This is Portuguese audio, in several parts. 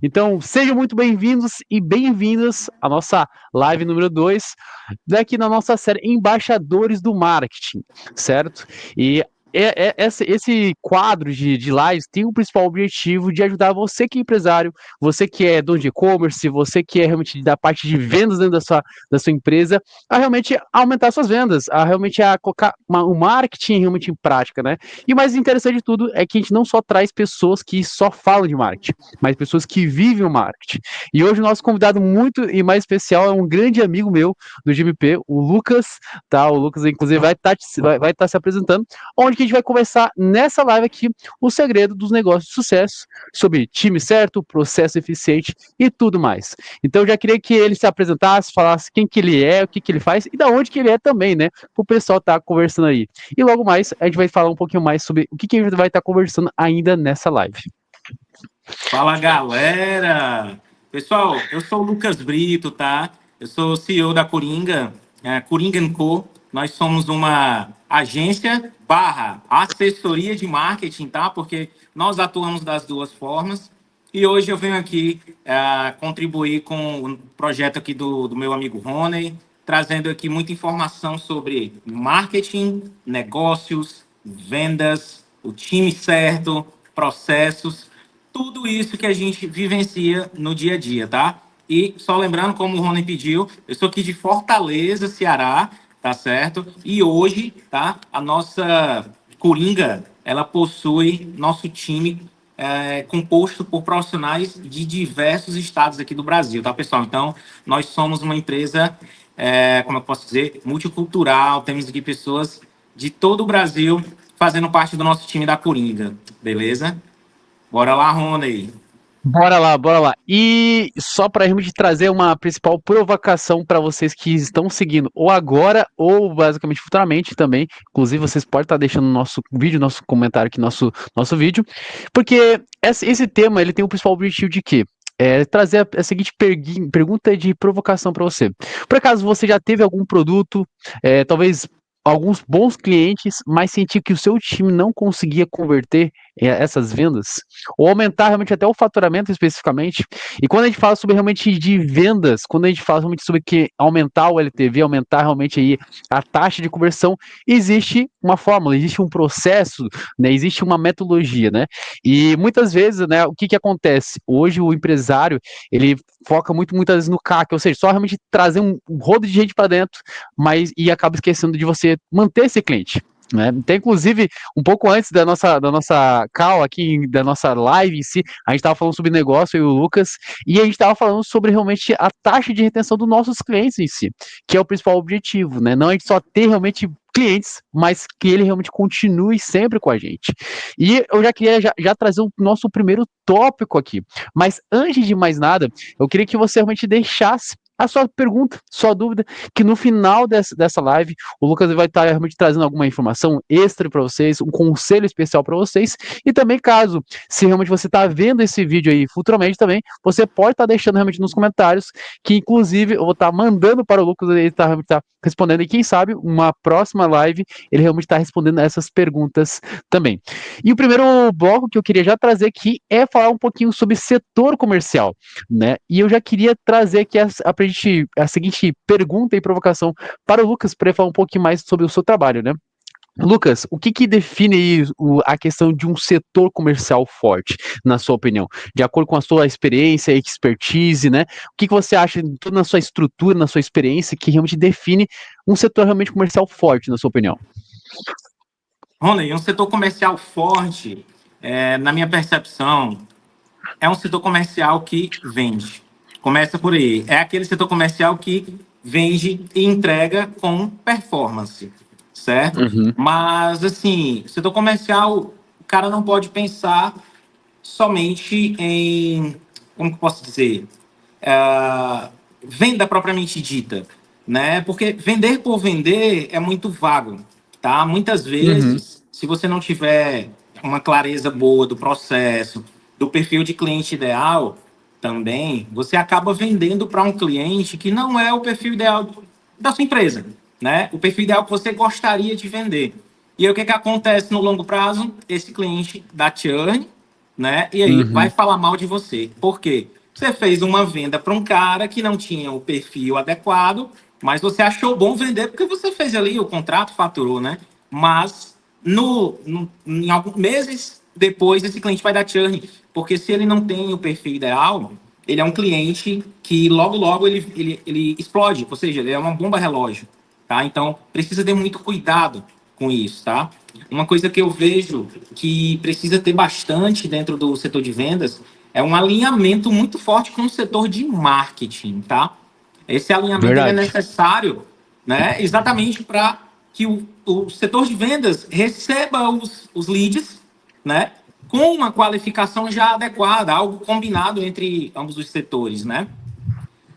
Então, sejam muito bem-vindos e bem-vindas à nossa live número 2, daqui na nossa série Embaixadores do Marketing, certo? E esse quadro de lives tem o principal objetivo de ajudar você que é empresário, você que é dono de e-commerce, você que é realmente da parte de vendas dentro da sua empresa, a realmente aumentar suas vendas, a realmente colocar o marketing realmente em prática, né? E o mais interessante de tudo é que a gente não só traz pessoas que só falam de marketing, mas pessoas que vivem o marketing. E hoje o nosso convidado muito e mais especial é um grande amigo meu do GMP, o Lucas, tá? O Lucas, inclusive, vai tá se apresentando, onde que a gente vai conversar nessa live aqui o segredo dos negócios de sucesso, sobre time certo, processo eficiente e tudo mais. Então eu já queria que ele se apresentasse, falasse quem que ele é, o que que ele faz e da onde que ele é também, né? Para o pessoal estar conversando aí. E logo mais a gente vai falar um pouquinho mais sobre o que que a gente vai estar conversando ainda nessa live. Fala, galera! Pessoal, eu sou o Lucas Brito, tá? Eu sou o CEO da Coringa, Coringa & Co. Nós somos uma agência barra assessoria de marketing, tá? Porque nós atuamos das duas formas. E hoje eu venho aqui contribuir com o projeto aqui do meu amigo Rony, trazendo aqui muita informação sobre marketing, negócios, vendas, o time certo, processos, tudo isso que a gente vivencia no dia a dia, tá? E só lembrando, como o Rony pediu, eu sou aqui de Fortaleza, Ceará, tá certo? E hoje, tá? A nossa Coringa, ela possui nosso time composto por profissionais de diversos estados aqui do Brasil, tá, pessoal? Então, nós somos uma empresa, como eu posso dizer, multicultural, temos aqui pessoas de todo o Brasil fazendo parte do nosso time da Coringa, beleza? Bora lá, Rony. Bora lá, bora lá. E só para a gente trazer uma principal provocação para vocês que estão seguindo, ou agora, ou basicamente futuramente também. Inclusive, vocês podem estar deixando no nosso vídeo, nosso comentário aqui, nosso vídeo, porque esse tema ele tem o principal objetivo de quê? É trazer a seguinte pergunta de provocação para você. Por acaso você já teve algum produto, talvez alguns bons clientes, mas sentiu que o seu time não conseguia converter essas vendas? Ou aumentar realmente até o faturamento especificamente. E quando a gente fala sobre realmente de vendas, quando a gente fala realmente sobre que aumentar o LTV, aumentar realmente aí a taxa de conversão, existe uma fórmula, existe um processo, né? Existe uma metodologia, né? E muitas vezes, né, o que que acontece? Hoje o empresário, ele foca muitas vezes no CAC, ou seja, só realmente trazer um rodo de gente para dentro, mas e acaba esquecendo de você manter esse cliente. Né? Então, inclusive, um pouco antes da nossa call aqui, da nossa live em si, a gente estava falando sobre negócio, eu e o Lucas, e a gente estava falando sobre realmente a taxa de retenção dos nossos clientes em si, que é o principal objetivo, né? Não a gente só ter realmente clientes, mas que ele realmente continue sempre com a gente. E eu já queria já trazer o nosso primeiro tópico aqui. Mas antes de mais nada, eu queria que você realmente deixasse a sua pergunta, sua dúvida, que no final dessa live o Lucas vai estar realmente trazendo alguma informação extra para vocês, um conselho especial para vocês, e também caso, se realmente você está vendo esse vídeo aí futuramente também, você pode estar deixando realmente nos comentários, que inclusive eu vou estar mandando para o Lucas, ele tá respondendo, e quem sabe, uma próxima live, ele realmente está respondendo essas perguntas também. E o primeiro bloco que eu queria já trazer aqui é falar um pouquinho sobre setor comercial, né? E eu já queria trazer aqui a seguinte pergunta e provocação para o Lucas, para ele falar um pouquinho mais sobre o seu trabalho, né? Lucas, o que que define a questão de um setor comercial forte, na sua opinião? De acordo com a sua experiência, expertise, né? O que que você acha, toda na sua estrutura, na sua experiência, que realmente define um setor realmente comercial forte, na sua opinião? Rony, um setor comercial forte, na minha percepção, é um setor comercial que vende. Começa por aí. É aquele setor comercial que vende e entrega com performance, certo? Uhum. Mas, assim, setor comercial, o cara não pode pensar somente em, como que eu posso dizer, venda propriamente dita, né? Porque vender por vender é muito vago, tá? Muitas Uhum. vezes, se você não tiver uma clareza boa do processo, do perfil de cliente ideal, também você acaba vendendo para um cliente que não é o perfil ideal da sua empresa, né? O perfil ideal que você gostaria de vender. E aí, o que que acontece no longo prazo? Esse cliente dá churn, né? E aí vai Uhum. falar mal de você. Por quê? Você fez uma venda para um cara que não tinha o perfil adequado, mas você achou bom vender porque você fez ali o contrato, faturou, né? Mas em alguns meses depois, esse cliente vai dar churn, porque se ele não tem o perfil ideal, ele é um cliente que logo ele explode, ou seja, ele é uma bomba relógio, tá? Então, precisa ter muito cuidado com isso, tá? Uma coisa que eu vejo que precisa ter bastante dentro do setor de vendas é um alinhamento muito forte com o setor de marketing, tá? Esse alinhamento ele é Verdade. necessário, né? Exatamente para que o setor de vendas receba os leads, né? Com uma qualificação já adequada, algo combinado entre ambos os setores, né?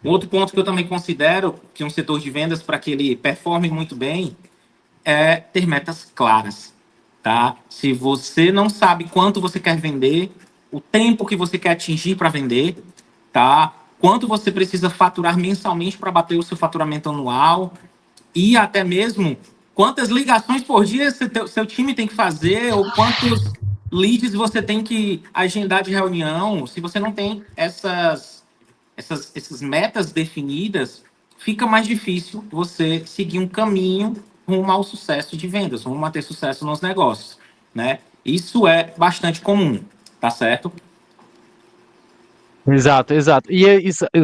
Um outro ponto que eu também considero que um setor de vendas, para que ele performe muito bem, é ter metas claras, tá? Se você não sabe quanto você quer vender, o tempo que você quer atingir para vender, tá? Quanto você precisa faturar mensalmente para bater o seu faturamento anual e até mesmo quantas ligações por dia seu time tem que fazer ou quantos leads você tem que agendar de reunião. Se você não tem essas metas definidas, fica mais difícil você seguir um caminho rumo ao sucesso de vendas, rumo a ter sucesso nos negócios, né? Isso é bastante comum, tá certo? Exato, exato. E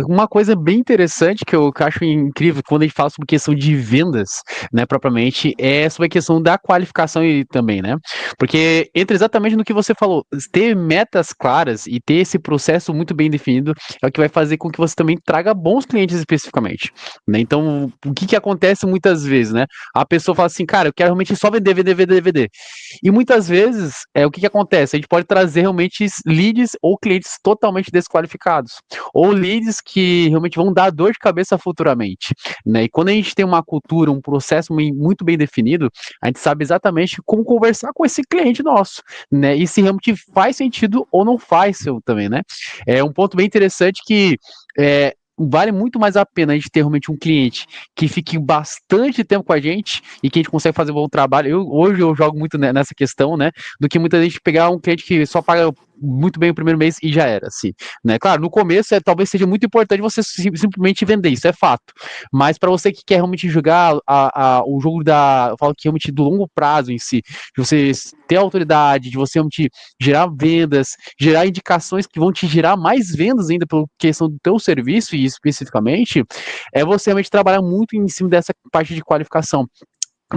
uma coisa bem interessante que eu acho incrível quando a gente fala sobre questão de vendas, né, propriamente, é sobre a questão da qualificação e também, né? Porque entra exatamente no que você falou, ter metas claras e ter esse processo muito bem definido é o que vai fazer com que você também traga bons clientes especificamente, né? Então, o que que acontece muitas vezes, né? A pessoa fala assim, cara, eu quero realmente só vender, vender, vender, vender. E muitas vezes, o que que acontece? A gente pode trazer realmente leads ou clientes totalmente desqualificados, ou leads que realmente vão dar dor de cabeça futuramente, né? E quando a gente tem uma cultura, um processo muito bem definido, a gente sabe exatamente como conversar com esse cliente nosso, né? E se realmente faz sentido ou não faz também, né? É um ponto bem interessante que vale muito mais a pena a gente ter realmente um cliente que fique bastante tempo com a gente e que a gente consegue fazer um bom trabalho. Hoje eu jogo muito nessa questão, né? Do que muita gente pegar um cliente que só paga muito bem o primeiro mês e já era, assim, né? Claro, no começo talvez seja muito importante você simplesmente vender, isso é fato. Mas para você que quer realmente jogar o jogo eu falo que realmente do longo prazo em si, de você ter autoridade, de você realmente gerar vendas, gerar indicações que vão te gerar mais vendas ainda pela questão do teu serviço e especificamente, é você realmente trabalhar muito em cima dessa parte de qualificação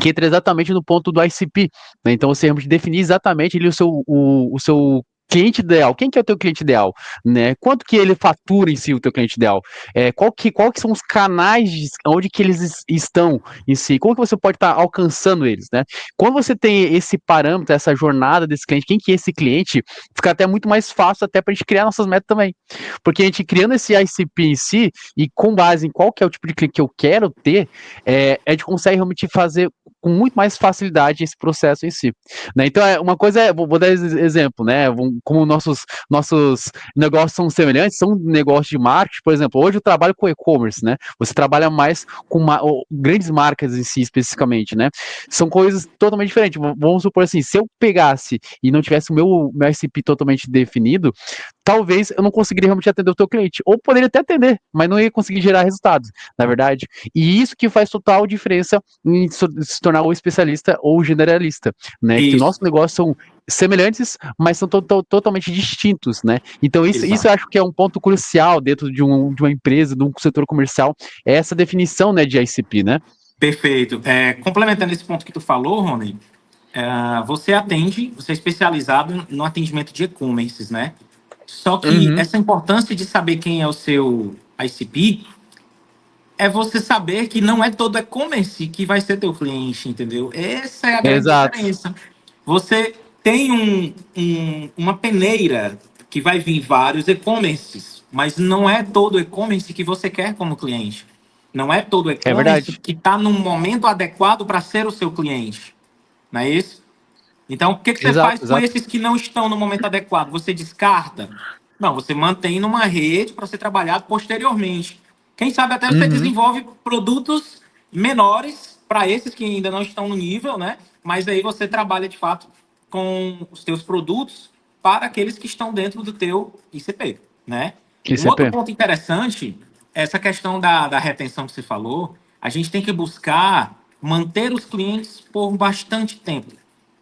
que entra exatamente no ponto do ICP, né? Então você realmente definir exatamente ali o seu cliente ideal. Quem que é o teu cliente ideal, né? Quanto que ele fatura em si o teu cliente ideal? Qual que são os canais onde que eles estão em si? Como que você pode estar alcançando eles, né? Quando você tem esse parâmetro, essa jornada desse cliente, quem que é esse cliente, fica até muito mais fácil até para a gente criar nossas metas também. Porque a gente criando esse ICP em si e com base em qual que é o tipo de cliente que eu quero ter, a gente consegue realmente fazer com muito mais facilidade esse processo em si, né? Então, uma coisa vou dar exemplo, né? Como nossos negócios são semelhantes, são negócios de marketing, por exemplo, hoje eu trabalho com e-commerce, né? Você trabalha mais com grandes marcas em si, especificamente, né? São coisas totalmente diferentes. Vamos supor assim, se eu pegasse e não tivesse o meu ICP totalmente definido, talvez eu não conseguiria realmente atender o teu cliente, ou poderia até atender, mas não ia conseguir gerar resultados, na verdade. E isso que faz total diferença em se tornar o especialista ou o generalista, né? Que Isso, nossos negócios são semelhantes, mas são totalmente distintos, né? Então isso eu exato. acho que é um ponto crucial dentro de uma empresa, de um setor comercial, é essa definição, né, de ICP, né? Perfeito. Complementando esse ponto que tu falou, Rony, você é especializado no atendimento de e-commerces, né? Só que Uhum. essa importância de saber quem é o seu ICP é você saber que não é todo e-commerce que vai ser teu cliente, entendeu? Essa é a grande Exato. diferença. Você tem uma peneira que vai vir vários e-commerces, mas não é todo e-commerce que você quer como cliente. Não é todo É e-commerce verdade. que está num momento adequado para ser o seu cliente. Não é isso? Então, o que que você faz Exato, com exato. esses que não estão no momento adequado? Você descarta? Não, você mantém numa rede para ser trabalhado posteriormente. Quem sabe até você Uhum. desenvolve produtos menores para esses que ainda não estão no nível, né? Mas aí você trabalha de fato com os teus produtos para aqueles que estão dentro do teu ICP, né? Um outro ICP. ponto interessante, essa questão da retenção que você falou, a gente tem que buscar manter os clientes por bastante tempo,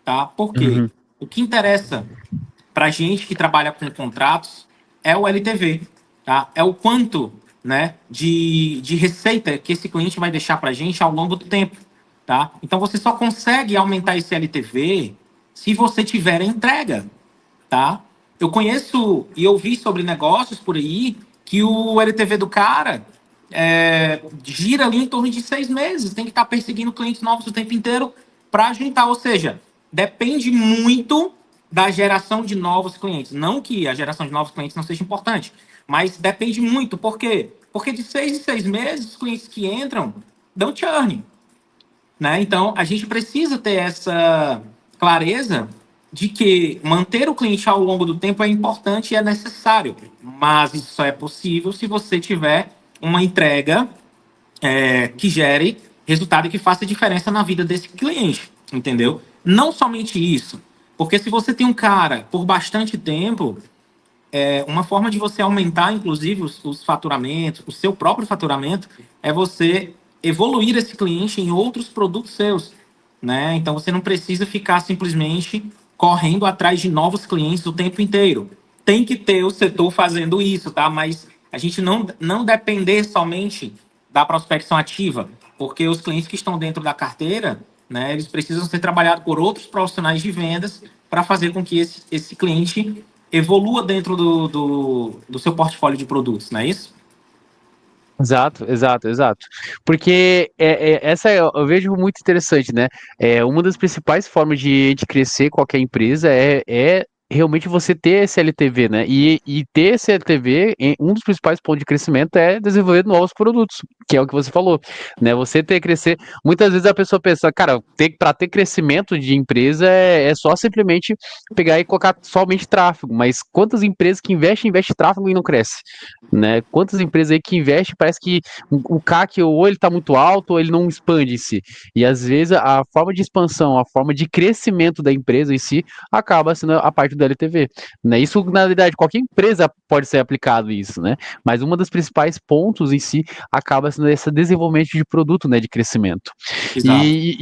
tá? Por quê? Uhum. O que interessa para a gente que trabalha com contratos é o LTV, tá? É o quanto, né, de receita que esse cliente vai deixar para a gente ao longo do tempo, tá? Então você só consegue aumentar esse LTV se você tiver a entrega, tá? Eu conheço e ouvi sobre negócios por aí que o LTV do cara gira ali em torno de 6 meses. Tem que estar perseguindo clientes novos o tempo inteiro para juntar. Ou seja, depende muito da geração de novos clientes. Não que a geração de novos clientes não seja importante, mas depende muito. Por quê? Porque de 6 em 6 meses, os clientes que entram dão churn, né? Então, a gente precisa ter essa clareza de que manter o cliente ao longo do tempo é importante e é necessário, mas isso só é possível se você tiver uma entrega que gere resultado e que faça diferença na vida desse cliente, entendeu? Não somente isso, porque se você tem um cara por bastante tempo, uma forma de você aumentar, inclusive, os faturamentos, o seu próprio faturamento, é você evoluir esse cliente em outros produtos seus, né? Então, você não precisa ficar simplesmente correndo atrás de novos clientes o tempo inteiro. Tem que ter o setor fazendo isso, tá? Mas a gente não depender somente da prospecção ativa, porque os clientes que estão dentro da carteira, né, eles precisam ser trabalhados por outros profissionais de vendas para fazer com que esse cliente evolua dentro do seu portfólio de produtos, não é isso? Exato, exato, exato. Porque essa eu vejo muito interessante, né? Uma das principais formas de a gente crescer qualquer empresa é realmente você ter esse LTV, né? E ter esse LTV, um dos principais pontos de crescimento é desenvolver novos produtos, que é o que você falou, né? Você ter crescer. Muitas vezes a pessoa pensa, cara, para ter crescimento de empresa é só simplesmente pegar e colocar somente tráfego, mas quantas empresas que investem em tráfego e não cresce? Né? Quantas empresas aí que investem, parece que o CAC ou ele está muito alto ou ele não expande em si. E às vezes a forma de expansão, a forma de crescimento da empresa em si acaba sendo a parte do LTV. Né? Isso, na verdade, qualquer empresa pode ser aplicado isso, né? Mas uma dos principais pontos em si acaba sendo esse desenvolvimento de produto, né? De crescimento. Exato. E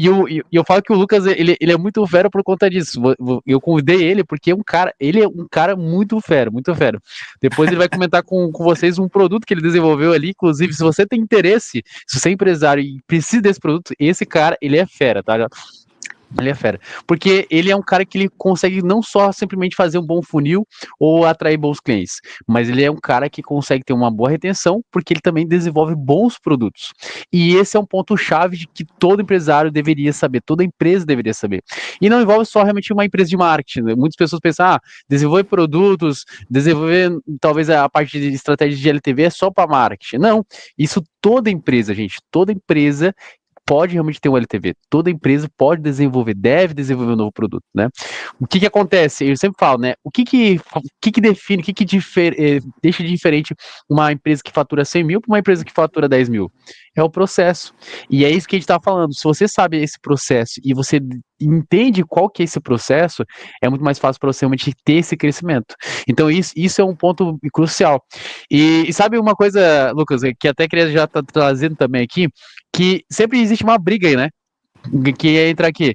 eu falo que o Lucas ele é muito fera por conta disso. Eu convidei ele porque ele é um cara muito fera, muito fera. Depois ele vai comentar com vocês um produto que ele desenvolveu ali. Inclusive, se você tem interesse, se você é empresário e precisa desse produto, esse cara, ele é fera, tá? Ele é fera. Porque ele é um cara que ele consegue não só simplesmente fazer um bom funil ou atrair bons clientes, mas ele é um cara que consegue ter uma boa retenção, porque ele também desenvolve bons produtos. E esse é um ponto-chave de que todo empresário deveria saber, toda empresa deveria saber. E não envolve só realmente uma empresa de marketing. Né? Muitas pessoas pensam, desenvolver produtos, desenvolver talvez a parte de estratégia de LTV é só para marketing. Não, isso toda empresa, gente, toda empresa pode realmente ter um LTV. Toda empresa pode desenvolver, deve desenvolver um novo produto, né? O que que acontece? Eu sempre falo, né? O que que define, deixa de diferente uma empresa que fatura 100 mil para uma empresa que fatura 10 mil? É o processo. E é isso que a gente está falando. Se você sabe esse processo e você entende qual que é esse processo, é muito mais fácil para você realmente ter esse crescimento. Então, isso é um ponto crucial. E sabe uma coisa, Lucas, que até queria já estar trazendo também aqui, que sempre existe uma briga aí, né? Que entra aqui.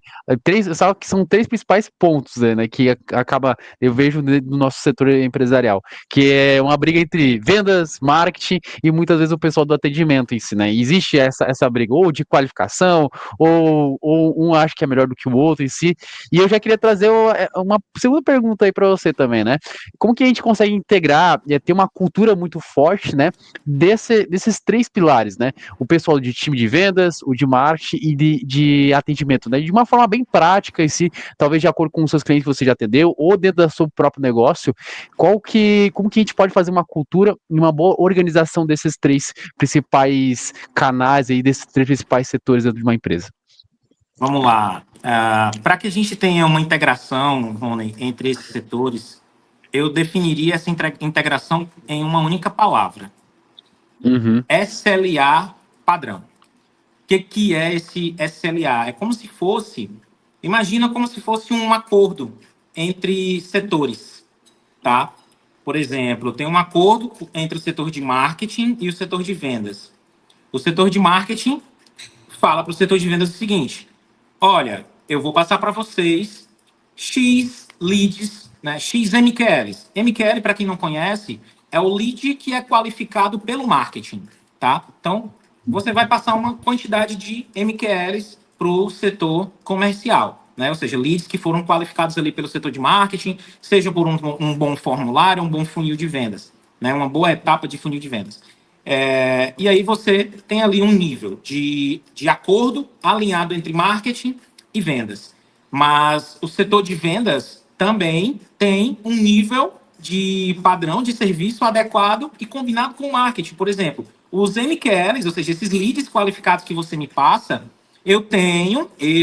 Sabe que são três principais pontos, né, que acaba, eu vejo no nosso setor empresarial, que é uma briga entre vendas, marketing e muitas vezes o pessoal do atendimento em si, né? Existe essa briga, ou de qualificação, ou um acha que é melhor do que o outro em si. E eu já queria trazer uma segunda pergunta aí para você também, né? Como que a gente consegue integrar, ter uma cultura muito forte, né, desses três pilares, né? O pessoal de time de vendas, o de marketing e de atendimento, né? De uma forma bem prática, e se talvez de acordo com os seus clientes que você já atendeu, ou dentro do seu próprio negócio, como que a gente pode fazer uma cultura e uma boa organização desses três principais canais aí, desses três principais setores dentro de uma empresa? Vamos lá. Para que a gente tenha uma integração, Rony, entre esses setores, eu definiria essa integração em uma única palavra: Uhum. SLA padrão. O que é esse SLA? É como se fosse, imagina como se fosse um acordo entre setores, tá? Por exemplo, tem um acordo entre o setor de marketing e o setor de vendas. O setor de marketing fala para o setor de vendas o seguinte: olha, eu vou passar para vocês X leads, né, X MQLs. MQL, para quem não conhece, é o lead que é qualificado pelo marketing, tá? Então, você vai passar uma quantidade de MQLs para o setor comercial, né? Ou seja, leads que foram qualificados ali pelo setor de marketing, seja por um bom formulário, um bom funil de vendas, né? Uma boa etapa de funil de vendas. E aí você tem ali um nível de acordo alinhado entre marketing e vendas. Mas o setor de vendas também tem um nível de padrão de serviço adequado e combinado com o marketing. Por exemplo, os MQLs, ou seja, esses leads qualificados que você me passa,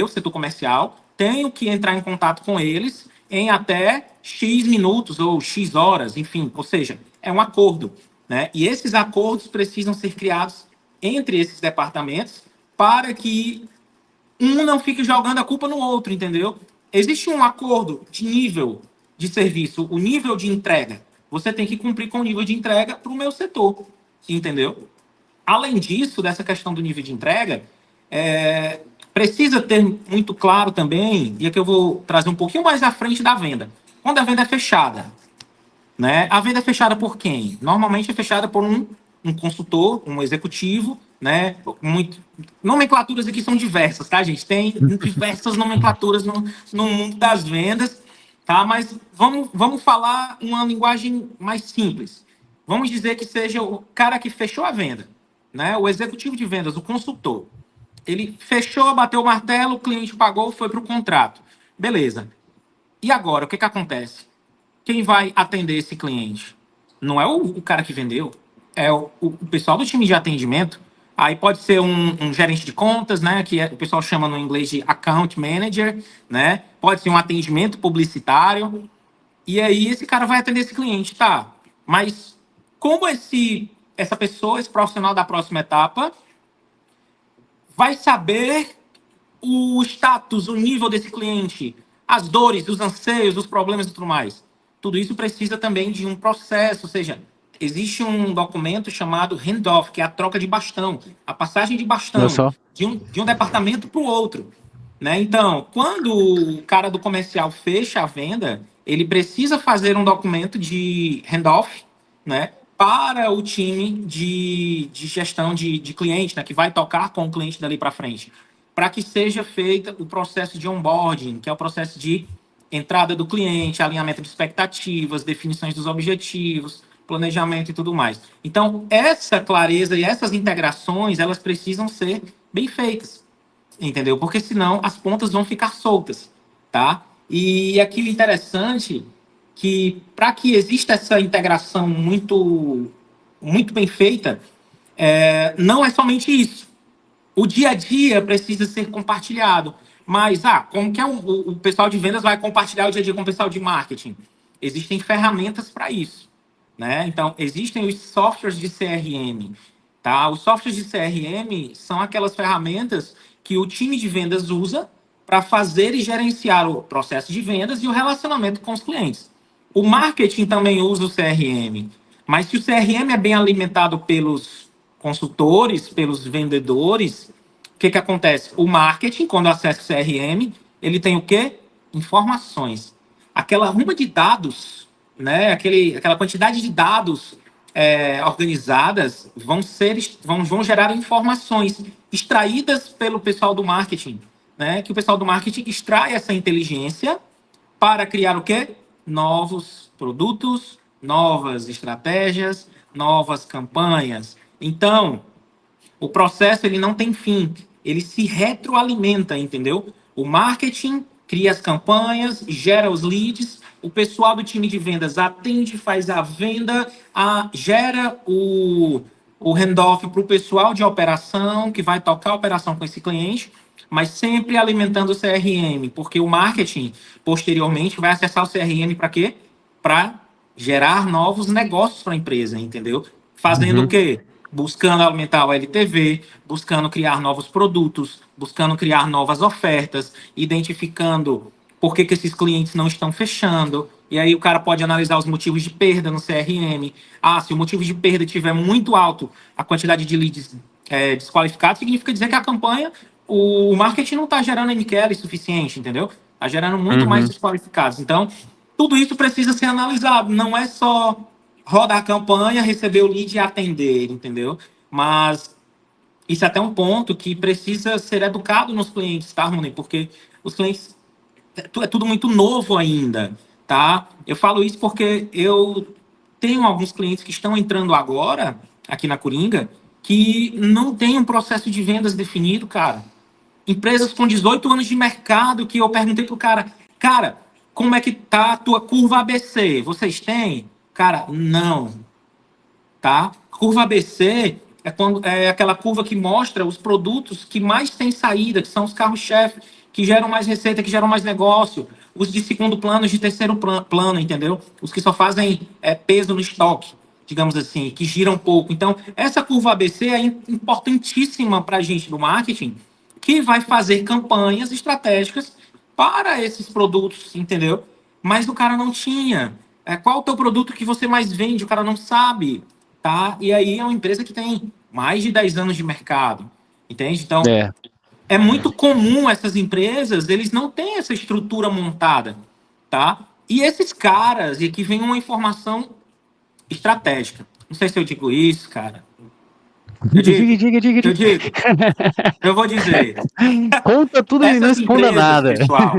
setor comercial, tenho que entrar em contato com eles em até X minutos ou X horas, enfim, ou seja, é um acordo, né? E esses acordos precisam ser criados entre esses departamentos para que um não fique jogando a culpa no outro, entendeu? Existe um acordo de nível de serviço, o nível de entrega. Você tem que cumprir com o nível de entrega para o meu setor, entendeu? Além disso, dessa questão do nível de entrega, precisa ter muito claro também, e aqui eu vou trazer um pouquinho mais à frente da venda. Quando a venda é fechada, né? A venda é fechada por quem? Normalmente é fechada por um consultor, um executivo, né? Nomenclaturas aqui são diversas, tá, gente? Tem diversas nomenclaturas no mundo das vendas, tá? Mas vamos falar uma linguagem mais simples. Vamos dizer que seja o cara que fechou a venda, né? O executivo de vendas, o consultor. Ele fechou, bateu o martelo, o cliente pagou, foi para o contrato. Beleza. E agora, o que acontece? Quem vai atender esse cliente? Não é o cara que vendeu, é o pessoal do time de atendimento. Aí pode ser um gerente de contas, né? O pessoal chama no inglês de account manager, né? Pode ser um atendimento publicitário. E aí esse cara vai atender esse cliente, tá? Mas como essa pessoa, esse profissional da próxima etapa, vai saber o status, o nível desse cliente, as dores, os anseios, os problemas e tudo mais? Tudo isso precisa também de um processo, ou seja, existe um documento chamado handoff, que é a troca de bastão, a passagem de Olha bastão só. de um departamento para o outro, né? Então, quando o cara do comercial fecha a venda, ele precisa fazer um documento de handoff, né? Para o time de gestão de cliente, né? Que vai tocar com o cliente dali para frente, para que seja feito o processo de onboarding, que é o processo de entrada do cliente, alinhamento de expectativas, definições dos objetivos, planejamento e tudo mais. Então, essa clareza e essas integrações, elas precisam ser bem feitas, entendeu? Porque senão as pontas vão ficar soltas, tá? E aqui o interessante que para que exista essa integração muito bem feita, não é somente isso. O dia a dia precisa ser compartilhado. Mas, como que o pessoal de vendas vai compartilhar o dia a dia com o pessoal de marketing? Existem ferramentas para isso, né? Então, existem os softwares de CRM, tá? Os softwares de CRM são aquelas ferramentas que o time de vendas usa para fazer e gerenciar o processo de vendas e o relacionamento com os clientes. O marketing também usa o CRM, mas se o CRM é bem alimentado pelos consultores, pelos vendedores, o que acontece? O marketing, quando acessa o CRM, ele tem o quê? Informações. Aquela ruma de dados, né? Aquela quantidade de dados organizadas vão gerar informações extraídas pelo pessoal do marketing, né? Que o pessoal do marketing extrai essa inteligência para criar o quê? Novos produtos, novas estratégias, novas campanhas. Então, o processo ele não tem fim, ele se retroalimenta, entendeu? O marketing cria as campanhas, gera os leads, o pessoal do time de vendas atende, faz a venda, gera o handoff para o pessoal de operação, que vai tocar a operação com esse cliente, mas sempre alimentando o CRM, porque o marketing, posteriormente, vai acessar o CRM para quê? Para gerar novos negócios para a empresa, entendeu? Fazendo o quê? Buscando aumentar o LTV, buscando criar novos produtos, buscando criar novas ofertas, identificando por que esses clientes não estão fechando, E aí o cara pode analisar os motivos de perda no CRM. Ah, se o motivo de perda estiver muito alto, a quantidade de leads desqualificados, significa dizer que a campanha, o marketing não está gerando NQL suficiente, entendeu? Está gerando muito mais Uhum. desqualificados. Então, tudo isso precisa ser analisado. Não é só rodar a campanha, receber o lead e atender, entendeu? Mas isso é até um ponto que precisa ser educado nos clientes, tá, Rony? Porque os clientes é tudo muito novo ainda, tá? Eu falo isso porque eu tenho alguns clientes que estão entrando agora aqui na Coringa que não tem um processo de vendas definido, cara. Empresas com 18 anos de mercado que eu perguntei pro cara, como é que tá a tua curva ABC? Vocês têm? Cara, não, tá? Curva ABC é aquela curva que mostra os produtos que mais têm saída, que são os carros-chefe, que geram mais receita, que geram mais negócio. Os de segundo plano, os de terceiro plano, entendeu? Os que só fazem peso no estoque, digamos assim, que giram pouco. Então, essa curva ABC é importantíssima para a gente do marketing, que vai fazer campanhas estratégicas para esses produtos, entendeu? Mas o cara não tinha. Qual o teu produto que você mais vende? O cara não sabe, tá? E aí é uma empresa que tem mais de 10 anos de mercado, entende? Então, É, é muito comum essas empresas, eles não têm essa estrutura montada, tá? E esses caras, e aqui vem uma informação estratégica. Não sei se eu digo isso, cara. Eu diga, digo, diga, diga, eu diga. digo, eu vou dizer. Conta tudo e não Essas esconda empresas, nada. pessoal,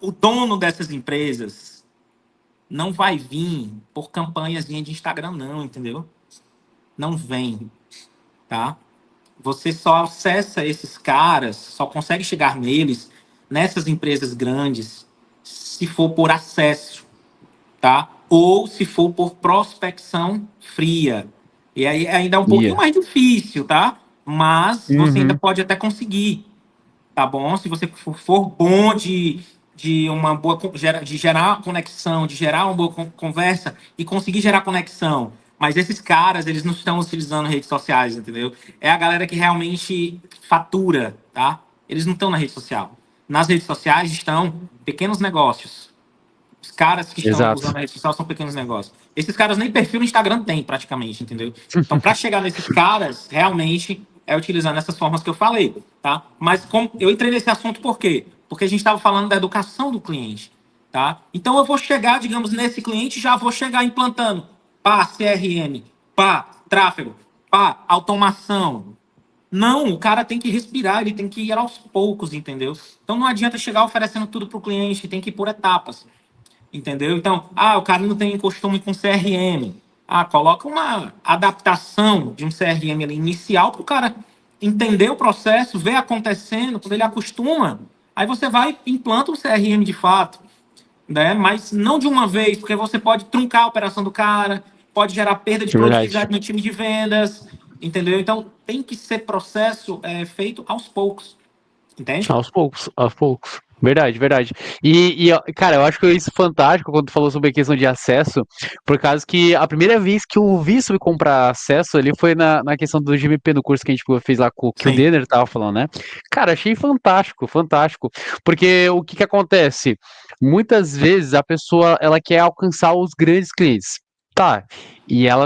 o dono dessas empresas não vai vir por campanhazinha de Instagram, não, entendeu? Não vem, tá? Você só acessa esses caras, só consegue chegar neles, nessas empresas grandes, se for por acesso, tá? Ou se for por prospecção fria. E aí ainda é um pouquinho Ia. mais difícil, tá? Mas você ainda Uhum. pode até conseguir, tá bom? Se você for bom de uma boa de gerar conexão, de gerar uma boa conversa e conseguir gerar conexão. Mas esses caras, eles não estão utilizando redes sociais, entendeu? É a galera que realmente fatura, tá? Eles não estão na rede social. Nas redes sociais estão pequenos negócios. Os caras que estão Exato. usando a rede social são pequenos negócios. Esses caras nem perfil no Instagram têm, praticamente, entendeu? Então, para chegar nesses caras, realmente é utilizando essas formas que eu falei, tá? Mas como eu entrei nesse assunto por quê? Porque a gente estava falando da educação do cliente, tá? Então, eu vou chegar, digamos, nesse cliente, já vou chegar implantando pá, CRM, pá, tráfego, pá, automação. Não, o cara tem que respirar, ele tem que ir aos poucos, entendeu? Então, não adianta chegar oferecendo tudo para o cliente, tem que ir por etapas. Entendeu? Então, o cara não tem costume com CRM. Coloca uma adaptação de um CRM ali inicial para o cara entender o processo, ver acontecendo, quando ele acostuma, aí você vai e implanta um CRM de fato, né? Mas não de uma vez, porque você pode truncar a operação do cara, pode gerar perda de É verdade. produtividade no time de vendas, entendeu? Então, tem que ser processo feito aos poucos, entende? Aos poucos, aos poucos. Verdade, verdade. Ó, cara, eu acho que isso fantástico quando tu falou sobre a questão de acesso, por causa que a primeira vez que eu vi sobre comprar acesso ali foi na questão do GMP, no curso que a gente fez lá com que o Sim. Denner tava falando, né? Cara, achei fantástico, fantástico. Porque o que que acontece? Muitas vezes a pessoa, ela quer alcançar os grandes clientes. Tá, e a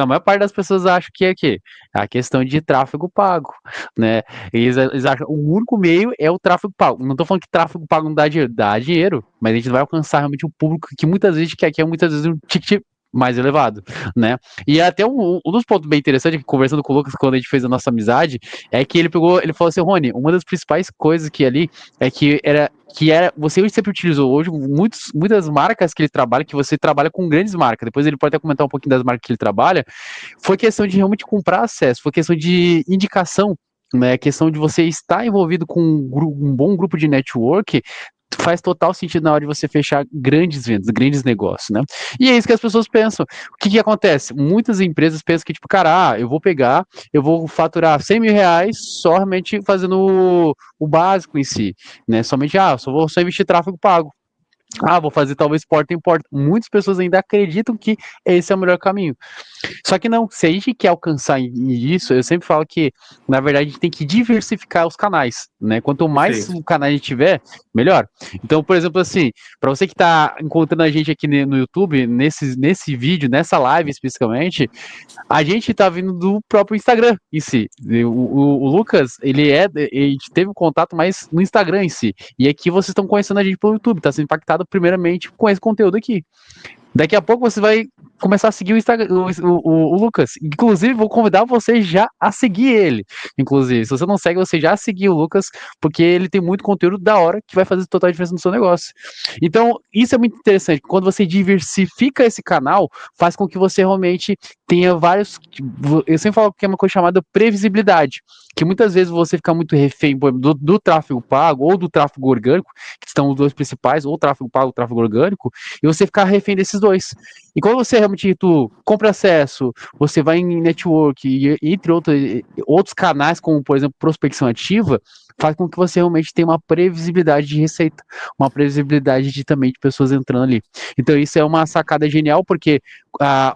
maior parte das pessoas acham que é o quê? A questão de tráfego pago, né? Eles acham o único meio é o tráfego pago. Não estou falando que tráfego pago não dá dinheiro, mas a gente vai alcançar realmente um público que muitas vezes quer muitas vezes um ticket mais elevado, né? E até um dos pontos bem interessantes, que conversando com o Lucas quando a gente fez a nossa amizade, é que ele falou assim, Rony, uma das principais coisas que ali é que era você sempre utilizou hoje muitas marcas que ele trabalha, que você trabalha com grandes marcas. Depois ele pode até comentar um pouquinho das marcas que ele trabalha. Foi questão de realmente comprar acesso, foi questão de indicação, né? Questão de você estar envolvido com um bom grupo de network faz total sentido na hora de você fechar grandes vendas, grandes negócios, né? E é isso que as pessoas pensam. O que que acontece? Muitas empresas pensam que, tipo, cara, eu vou faturar 100 mil reais somente fazendo o básico em si, né? Somente, só vou só investir tráfego pago. Vou fazer talvez porta em porta. Muitas pessoas ainda acreditam que esse é o melhor caminho. Só que não, se a gente quer alcançar isso, eu sempre falo que, na verdade, a gente tem que diversificar os canais, né? Quanto mais Perfeito. canais a gente tiver, melhor. Então, por exemplo, assim, para você que está encontrando a gente aqui no YouTube, nesse vídeo, nessa live especificamente, a gente tá vindo do próprio Instagram em si. O Lucas, ele teve um contato mais no Instagram em si. E aqui vocês estão conhecendo a gente pelo YouTube, tá sendo impactado primeiramente com esse conteúdo aqui. Daqui a pouco você vai começar a seguir o, Instagram, o Lucas. Inclusive, vou convidar você já a seguir ele. Inclusive, se você não segue, você já seguir o Lucas, porque ele tem muito conteúdo da hora que vai fazer total diferença no seu negócio. Então, isso é muito interessante. Quando você diversifica esse canal, faz com que você realmente tenha vários. Eu sempre falo que é uma coisa chamada previsibilidade. Que muitas vezes você fica muito refém do tráfego pago ou do tráfego orgânico, que são os dois principais, ou o tráfego pago ou o tráfego orgânico, e você ficar refém desses dois. E quando você realmente compra acesso, você vai em network, e, entre outros canais, como por exemplo prospecção ativa, faz com que você realmente tenha uma previsibilidade de receita, uma previsibilidade também de pessoas entrando ali. Então isso é uma sacada genial, porque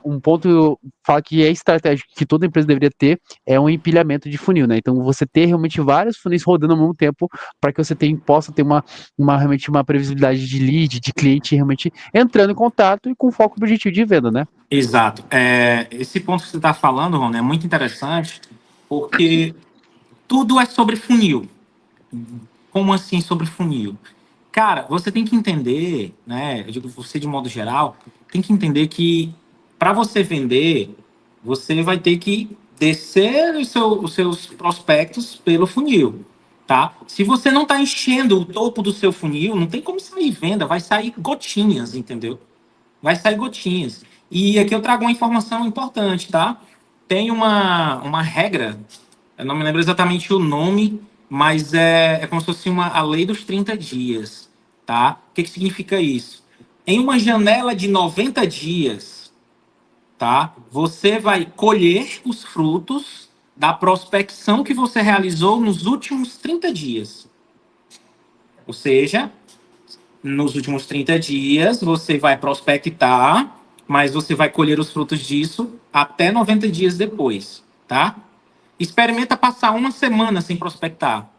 um ponto fala que é estratégico que toda empresa deveria ter é um empilhamento de funil, né? Então você ter realmente vários funis rodando ao mesmo tempo para que você possa ter realmente uma previsibilidade de lead, de cliente realmente entrando em contato e com foco objetivo de venda, né? Exato. Esse ponto que você está falando, Ron, é muito interessante, porque tudo é sobre funil. Como assim sobre funil? Cara, você tem que entender, né? Eu digo você de modo geral, tem que entender que para você vender, você vai ter que descer os seus prospectos pelo funil, tá? Se você não está enchendo o topo do seu funil, não tem como sair venda, vai sair gotinhas, entendeu? Vai sair gotinhas. E aqui eu trago uma informação importante, tá? Tem uma regra, eu não me lembro exatamente o nome, mas é como se fosse a lei dos 30 dias, tá? O que significa isso? Em uma janela de 90 dias, tá? Você vai colher os frutos da prospecção que você realizou nos últimos 30 dias. Ou seja, nos últimos 30 dias, você vai prospectar, mas você vai colher os frutos disso até 90 dias depois, tá? Experimenta passar uma semana sem prospectar.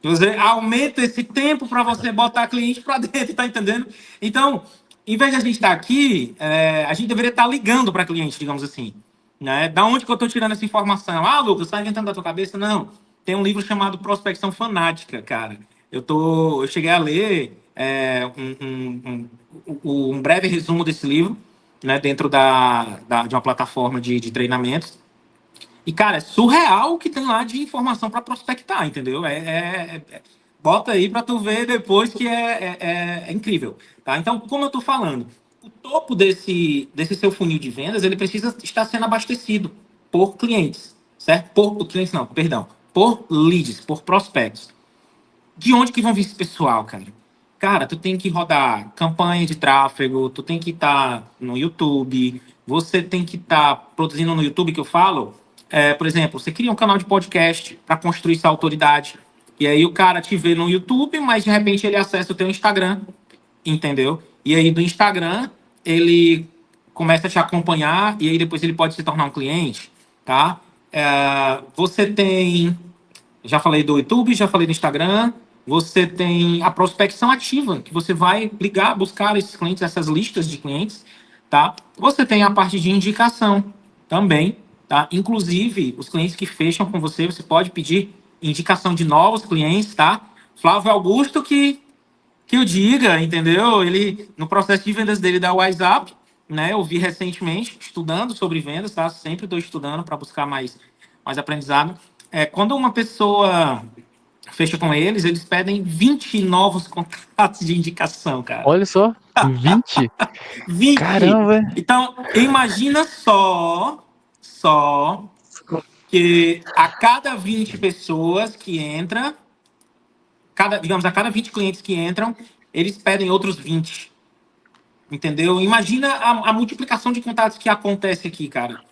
Você aumenta esse tempo para você botar cliente para dentro, tá entendendo? Então, em vez de a gente estar aqui, a gente deveria estar ligando para cliente, digamos assim. Né? Da onde que eu estou tirando essa informação? Lucas, está inventando da tua cabeça? Não. Tem um livro chamado Prospecção Fanática, cara. Eu cheguei a ler um breve resumo desse livro, né, dentro de uma plataforma de treinamentos. E, cara, é surreal o que tem lá de informação para prospectar, entendeu? Bota aí para tu ver depois que é incrível. Tá? Então, como eu estou falando, o topo desse seu funil de vendas, ele precisa estar sendo abastecido por clientes, certo? Por clientes não, perdão. Por leads, por prospectos. De onde que vão vir esse pessoal, cara? Cara, tu tem que rodar campanha de tráfego, tu tem que estar no YouTube, você tem que estar produzindo no YouTube, que eu falo, por exemplo, você cria um canal de podcast para construir sua autoridade, e aí o cara te vê no YouTube, mas de repente ele acessa o teu Instagram, entendeu? E aí do Instagram ele começa a te acompanhar e aí depois ele pode se tornar um cliente, tá? Você tem já falei do YouTube, já falei do Instagram. Você tem a prospecção ativa, que você vai ligar, buscar esses clientes, essas listas de clientes, tá? Você tem a parte de indicação também, tá? Inclusive, os clientes que fecham com você, você pode pedir indicação de novos clientes, tá? Flávio Augusto que o diga, entendeu? Ele, no processo de vendas dele da WhatsApp, né? Eu vi recentemente, estudando sobre vendas, tá? Sempre estou estudando para buscar mais aprendizado. Quando uma pessoa fecha com eles, eles pedem 20 novos contatos de indicação, cara. Olha só, 20. 20! Caramba! Então, imagina só que a cada 20 pessoas que entram, digamos, a cada 20 clientes que entram, eles pedem outros 20. Entendeu? Imagina a multiplicação de contatos que acontece aqui, cara.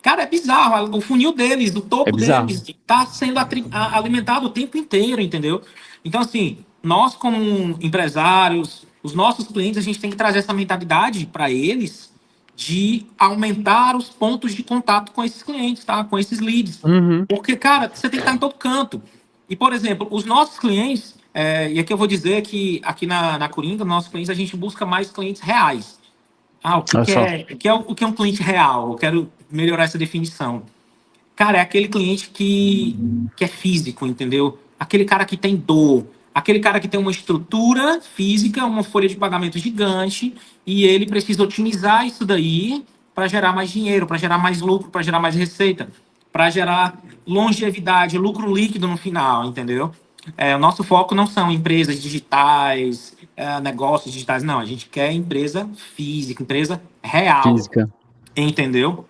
Cara, é bizarro. O funil deles, o É topo bizarro. deles, está sendo alimentado o tempo inteiro, entendeu? Então, assim, nós como empresários, Os nossos clientes, a gente tem que trazer essa mentalidade para eles de aumentar os pontos de contato com esses clientes, tá? Com esses leads. Uhum. Porque, cara, você tem que estar em todo canto. E, por exemplo, os nossos clientes, e aqui eu vou dizer que aqui na Coringa, nossos clientes, a gente busca mais clientes reais. Ah, o que, Olha que só. é, o que é um cliente real? Eu quero melhorar essa definição. Cara, é aquele cliente que é físico, entendeu? Aquele cara que tem dor, aquele cara que tem uma estrutura física, uma folha de pagamento gigante, e ele precisa otimizar isso daí para gerar mais dinheiro, para gerar mais lucro, para gerar mais receita, para gerar longevidade, lucro líquido no final, entendeu? O nosso foco não são empresas digitais, negócios digitais, não. A gente quer empresa física, empresa real, Física. entendeu?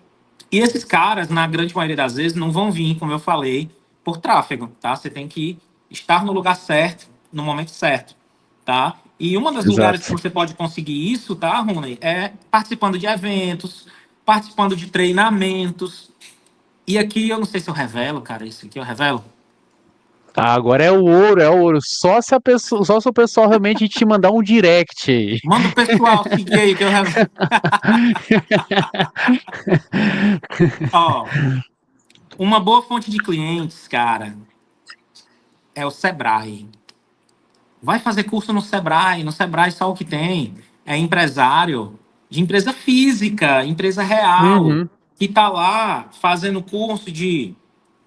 E esses caras, na grande maioria das vezes, não vão vir, como eu falei, por tráfego, tá? Você tem que estar no lugar certo, no momento certo, tá? E um dos lugares que Exato. você pode conseguir isso, tá, Rony, é participando de eventos, participando de treinamentos. E aqui, eu não sei se eu revelo, cara, isso aqui eu revelo. Agora é o ouro, é o ouro. Só se o pessoal realmente te mandar um direct. Manda o pessoal seguir aí que eu revelo. Ó, uma boa fonte de clientes, cara, é o Sebrae. Vai fazer curso no Sebrae. No Sebrae só o que tem é empresário de empresa física, empresa real, Uhum. que está lá fazendo curso de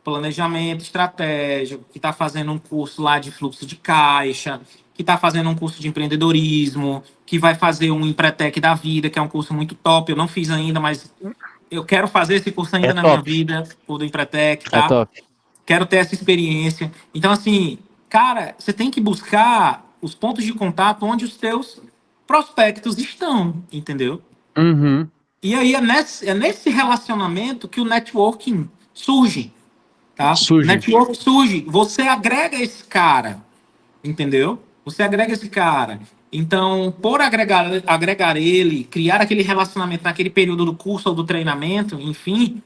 planejamento estratégico, que está fazendo um curso lá de fluxo de caixa, que está fazendo um curso de empreendedorismo, que vai fazer um Empretec da vida, que é um curso muito top. Eu não fiz ainda, mas eu quero fazer esse curso É ainda na minha top, vida, o do Empretec, é tá? top. Quero ter essa experiência. Então, assim, cara, você tem que buscar os pontos de contato onde os teus prospectos estão, entendeu? Uhum. E aí é nesse relacionamento que o networking surge, tá? Surge. Network surge. Você agrega esse cara, entendeu? Você agrega esse cara. Então, por agregar ele, criar aquele relacionamento naquele período do curso ou do treinamento, enfim,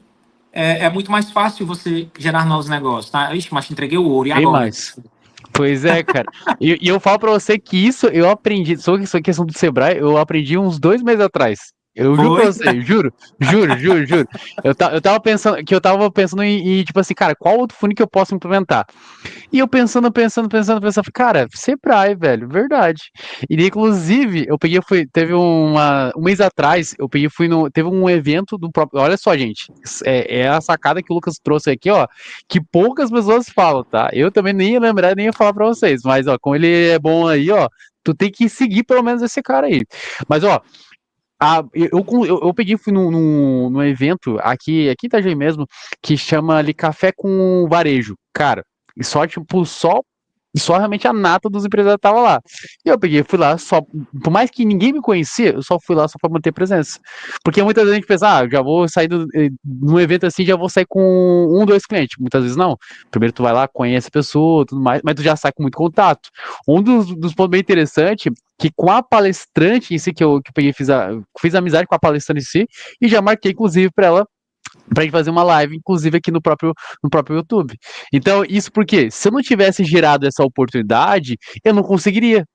é muito mais fácil você gerar novos negócios, tá? Ixi, mas te entreguei o ouro, e Bem agora? mais. Pois é, cara. E eu falo pra você que isso eu aprendi, sobre essa questão do Sebrae, eu aprendi uns 2 meses atrás. Eu juro pra Foi? você, juro, juro, juro, juro. Eu tava pensando tipo assim, cara, qual outro funil que eu posso implementar? E eu pensando, cara, Sebrae, velho, verdade. E daí, inclusive, teve um mês atrás, teve um evento do próprio, olha só, gente, é a sacada que o Lucas trouxe aqui, ó, que poucas pessoas falam, tá? Eu também nem ia lembrar, nem ia falar pra vocês, mas, ó, como ele é bom aí, ó, tu tem que seguir pelo menos esse cara aí. Mas, ó, eu peguei, fui num evento aqui em Itajaí mesmo, que chama ali Café com Varejo. Cara, e só, tipo, só realmente a nata dos empresários tava lá. E eu peguei, fui lá, só, por mais que ninguém me conhecia, eu só fui lá só pra manter presença. Porque muitas vezes a gente pensa, já vou sair num evento assim, já vou sair com um, dois clientes. Muitas vezes não. Primeiro tu vai lá, conhece a pessoa, tudo mais, mas tu já sai com muito contato. Um dos pontos bem interessantes que com a palestrante em si, que eu peguei, fiz amizade com a palestrante em si, e já marquei, inclusive, para ela, pra gente fazer uma live, inclusive aqui no próprio YouTube. Então, isso porque, se eu não tivesse gerado essa oportunidade, eu não conseguiria.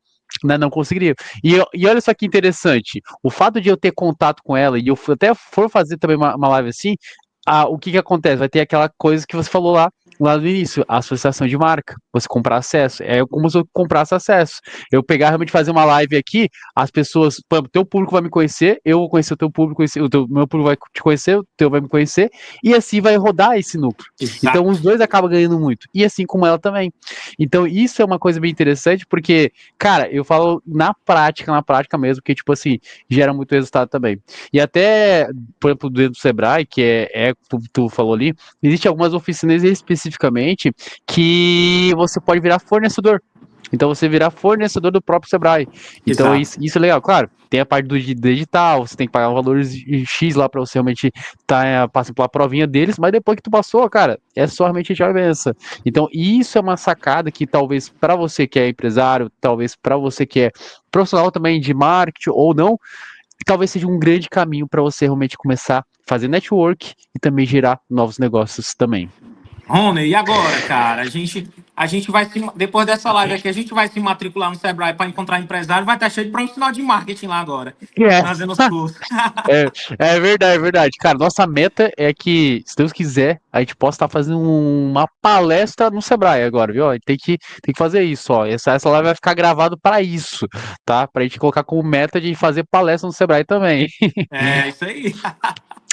Né, não conseguiria. E olha só que interessante, o fato de eu ter contato com ela, e eu até for fazer também uma live assim, o que que acontece? Vai ter aquela coisa que você falou lá no início, a associação de marca, você comprar acesso, é como se eu comprasse acesso, eu pegar realmente fazer uma live aqui, as pessoas, o teu público vai me conhecer, eu vou conhecer o teu público, meu público vai te conhecer, o teu vai me conhecer, e assim vai rodar esse núcleo. Então os Exato. dois acabam ganhando muito, e assim como ela também. Então isso é uma coisa bem interessante, porque, cara, eu falo na prática mesmo, que tipo assim, gera muito resultado também. E até, por exemplo, dentro do Sebrae, que tu falou ali, existem algumas oficinas especificamente que você pode virar fornecedor. Então você virar fornecedor do próprio Sebrae. Então Exato. isso é legal. Claro, tem a parte do digital, você tem que pagar um valor X lá para você realmente passar pela provinha deles, mas depois que tu passou, cara, é só realmente a benção. Então isso é uma sacada que talvez para você que é empresário, talvez para você que é profissional também de marketing ou não, talvez seja um grande caminho para você realmente começar a fazer network e também gerar novos negócios também. Rony, e agora, cara? A gente A gente vai depois dessa live aqui, a gente vai se matricular no Sebrae para encontrar empresário, vai estar cheio de profissional de marketing lá agora, É. fazendo os cursos. É verdade, é verdade. Cara, nossa meta é que, se Deus quiser, a gente possa estar fazendo uma palestra no Sebrae agora, viu? A gente tem que fazer isso, ó. Essa live vai ficar gravado para isso, tá? Pra gente colocar como meta de fazer palestra no Sebrae também. É isso aí.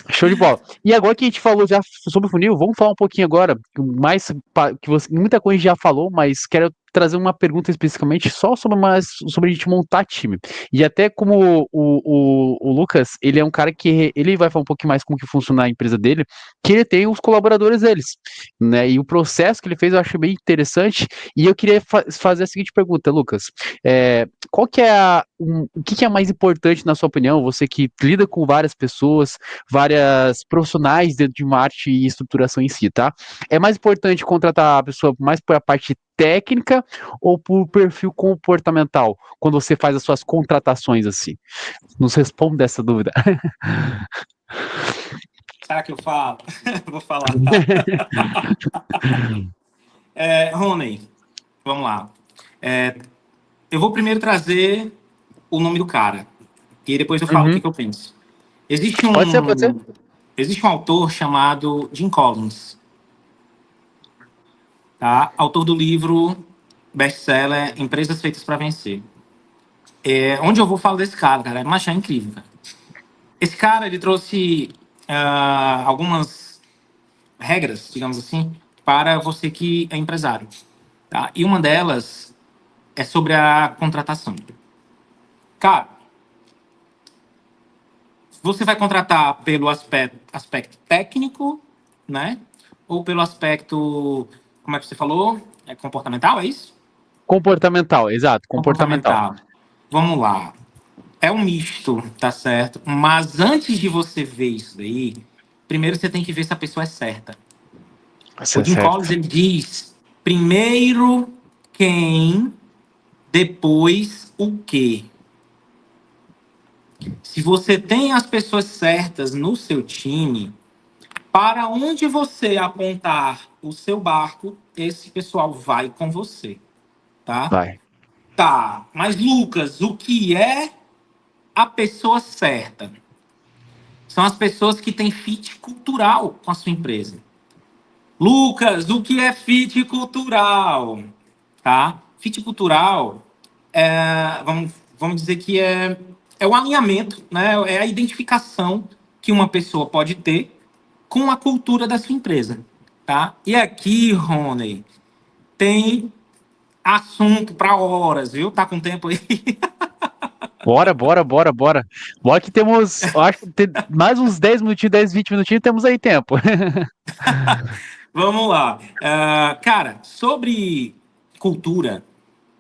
Show de bola. E agora que a gente falou já sobre o funil, vamos falar um pouquinho agora, mais que muita coisa a gente já falou, mas quero trazer uma pergunta especificamente só sobre a gente montar time. E até como o Lucas, ele é um cara que ele vai falar um pouquinho mais como que funciona a empresa dele, que ele tem os colaboradores deles, né? E o processo que ele fez eu acho bem interessante. E eu queria fazer a seguinte pergunta, Lucas. Qual que é o que é mais importante na sua opinião? Você que lida com várias pessoas, várias profissionais dentro de marketing e estruturação em si, tá? É mais importante contratar a pessoa mais por a parte técnica ou por perfil comportamental, quando você faz as suas contratações assim? Nos responde essa dúvida. Será que eu falo? Vou falar. Rony, vamos lá. Eu vou primeiro trazer o nome do cara, e depois eu falo o que eu penso. Existe Pode ser, pode ser. um autor chamado Jim Collins, tá? Autor do livro best-seller Empresas Feitas para Vencer. Onde eu vou falar desse cara, mas é incrível, cara. Esse cara, ele trouxe algumas regras, digamos assim, para você que é empresário, tá? E uma delas é sobre a contratação. Cara, você vai contratar pelo aspecto técnico, né? Ou pelo aspecto, como é que você falou? Comportamental, é isso? Comportamental, exato, comportamental. Vamos lá. É um misto, tá certo? Mas antes de você ver isso daí, primeiro você tem que ver se a pessoa é certa. O Jim Collins, ele diz, primeiro quem, depois o quê. Se você tem as pessoas certas no seu time, para onde você apontar o seu barco, esse pessoal vai com você, tá? Vai. Tá, mas Lucas, o que é a pessoa certa? São as pessoas que têm fit cultural com a sua empresa. Lucas, o que é fit cultural? Tá? Fit cultural, vamos dizer que é o alinhamento, né? É a identificação que uma pessoa pode ter com a cultura da sua empresa, tá? E aqui, Rony, tem assunto para horas, viu? Tá com tempo aí? Bora. Bora que temos, acho que tem mais uns 10 minutinhos, 10, 20 minutinhos, temos aí tempo. Vamos lá. Cara, sobre cultura,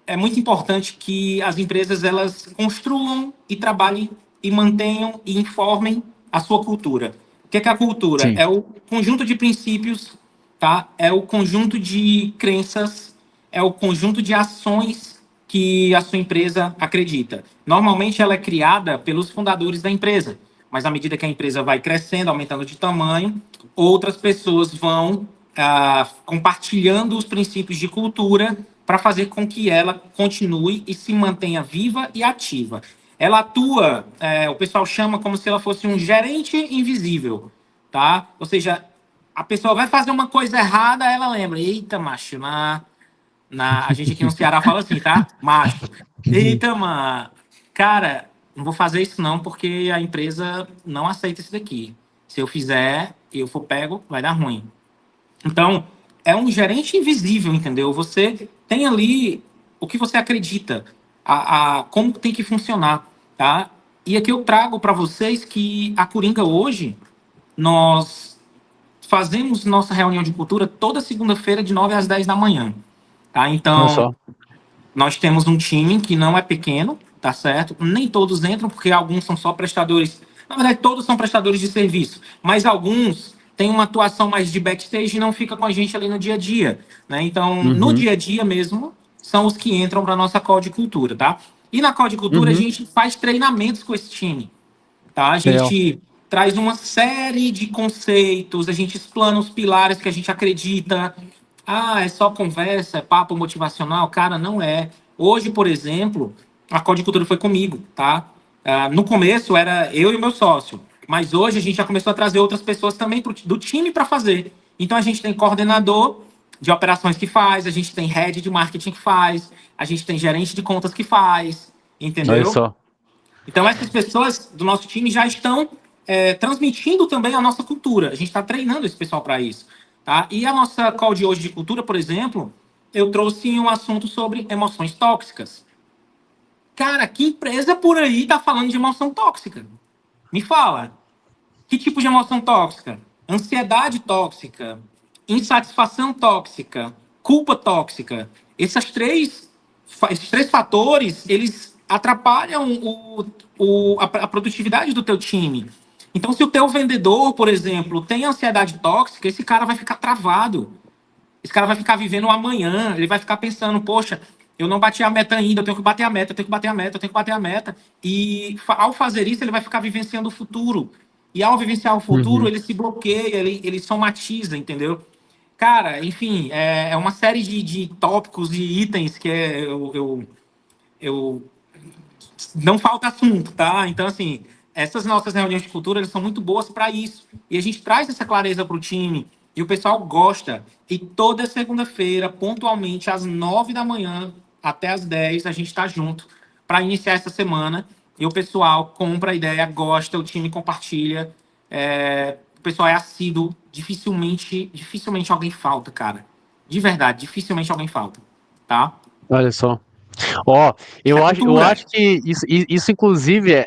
é muito importante que as empresas elas construam e trabalhem e mantenham e informem a sua cultura. O que é a cultura? Sim. É o conjunto de princípios, tá? É o conjunto de crenças, é o conjunto de ações que a sua empresa acredita. Normalmente ela é criada pelos fundadores da empresa, mas à medida que a empresa vai crescendo, aumentando de tamanho, outras pessoas vão compartilhando os princípios de cultura para fazer com que ela continue e se mantenha viva e ativa. Ela atua, o pessoal chama como se ela fosse um gerente invisível, tá? Ou seja, a pessoa vai fazer uma coisa errada, ela lembra, eita, macho, a gente aqui no Ceará fala assim, tá? Macho, eita, mano, cara, não vou fazer isso não, porque a empresa não aceita isso daqui. Se eu fizer, eu for pego, vai dar ruim. Então, é um gerente invisível, entendeu? Você tem ali o que você acredita, como tem que funcionar, tá? E aqui eu trago para vocês que a Coringa hoje, nós fazemos nossa reunião de cultura toda segunda-feira de 9 às 10 da manhã, tá? Olha Então, só. nós temos um time que não é pequeno, tá certo? Nem todos entram, porque alguns são só prestadores. Na verdade, todos são prestadores de serviço, mas alguns têm uma atuação mais de backstage e não fica com a gente ali no dia a dia, né? Então, no Uhum. dia a dia mesmo, são os que entram para nossa call de cultura, tá? E na call de cultura, a Uhum. gente faz treinamentos com esse time, tá? A Legal. gente traz uma série de conceitos, a gente explana os pilares que a gente acredita, Ah, é só conversa, é papo motivacional? Cara, não é. Hoje, por exemplo, a Codicultura foi comigo, tá? No começo era eu e o meu sócio, mas hoje a gente já começou a trazer outras pessoas também do time para fazer. Então a gente tem coordenador de operações que faz, a gente tem head de marketing que faz, a gente tem gerente de contas que faz, Olha entendeu? só. Então essas pessoas do nosso time já estão transmitindo também a nossa cultura. A gente está treinando esse pessoal para isso. Tá? E a nossa call de hoje de cultura, por exemplo, eu trouxe um assunto sobre emoções tóxicas. Cara, que empresa por aí está falando de emoção tóxica? Me fala. Que tipo de emoção tóxica? Ansiedade tóxica, insatisfação tóxica, culpa tóxica. Esses três fatores, eles atrapalham a produtividade do teu time. Então, se o teu vendedor, por exemplo, tem ansiedade tóxica, esse cara vai ficar travado. Esse cara vai ficar vivendo o amanhã, ele vai ficar pensando, poxa, eu não bati a meta ainda, eu tenho que bater a meta, eu tenho que bater a meta, eu tenho que bater a meta. E ao fazer isso, ele vai ficar vivenciando o futuro. E ao vivenciar o futuro, Uhum. ele se bloqueia, ele somatiza, entendeu? Cara, enfim, é uma série de tópicos e itens que eu não falta assunto, tá? Então, assim, essas nossas reuniões de cultura elas são muito boas para isso. E a gente traz essa clareza para o time e o pessoal gosta. E toda segunda-feira, pontualmente, às 9 da manhã até às 10, a gente está junto para iniciar essa semana. E o pessoal compra a ideia, gosta, o time compartilha. O pessoal é assíduo. Dificilmente alguém falta, cara. De verdade, dificilmente alguém falta, tá? Olha só. Ó, Isso é eu cultura. acho que isso inclusive,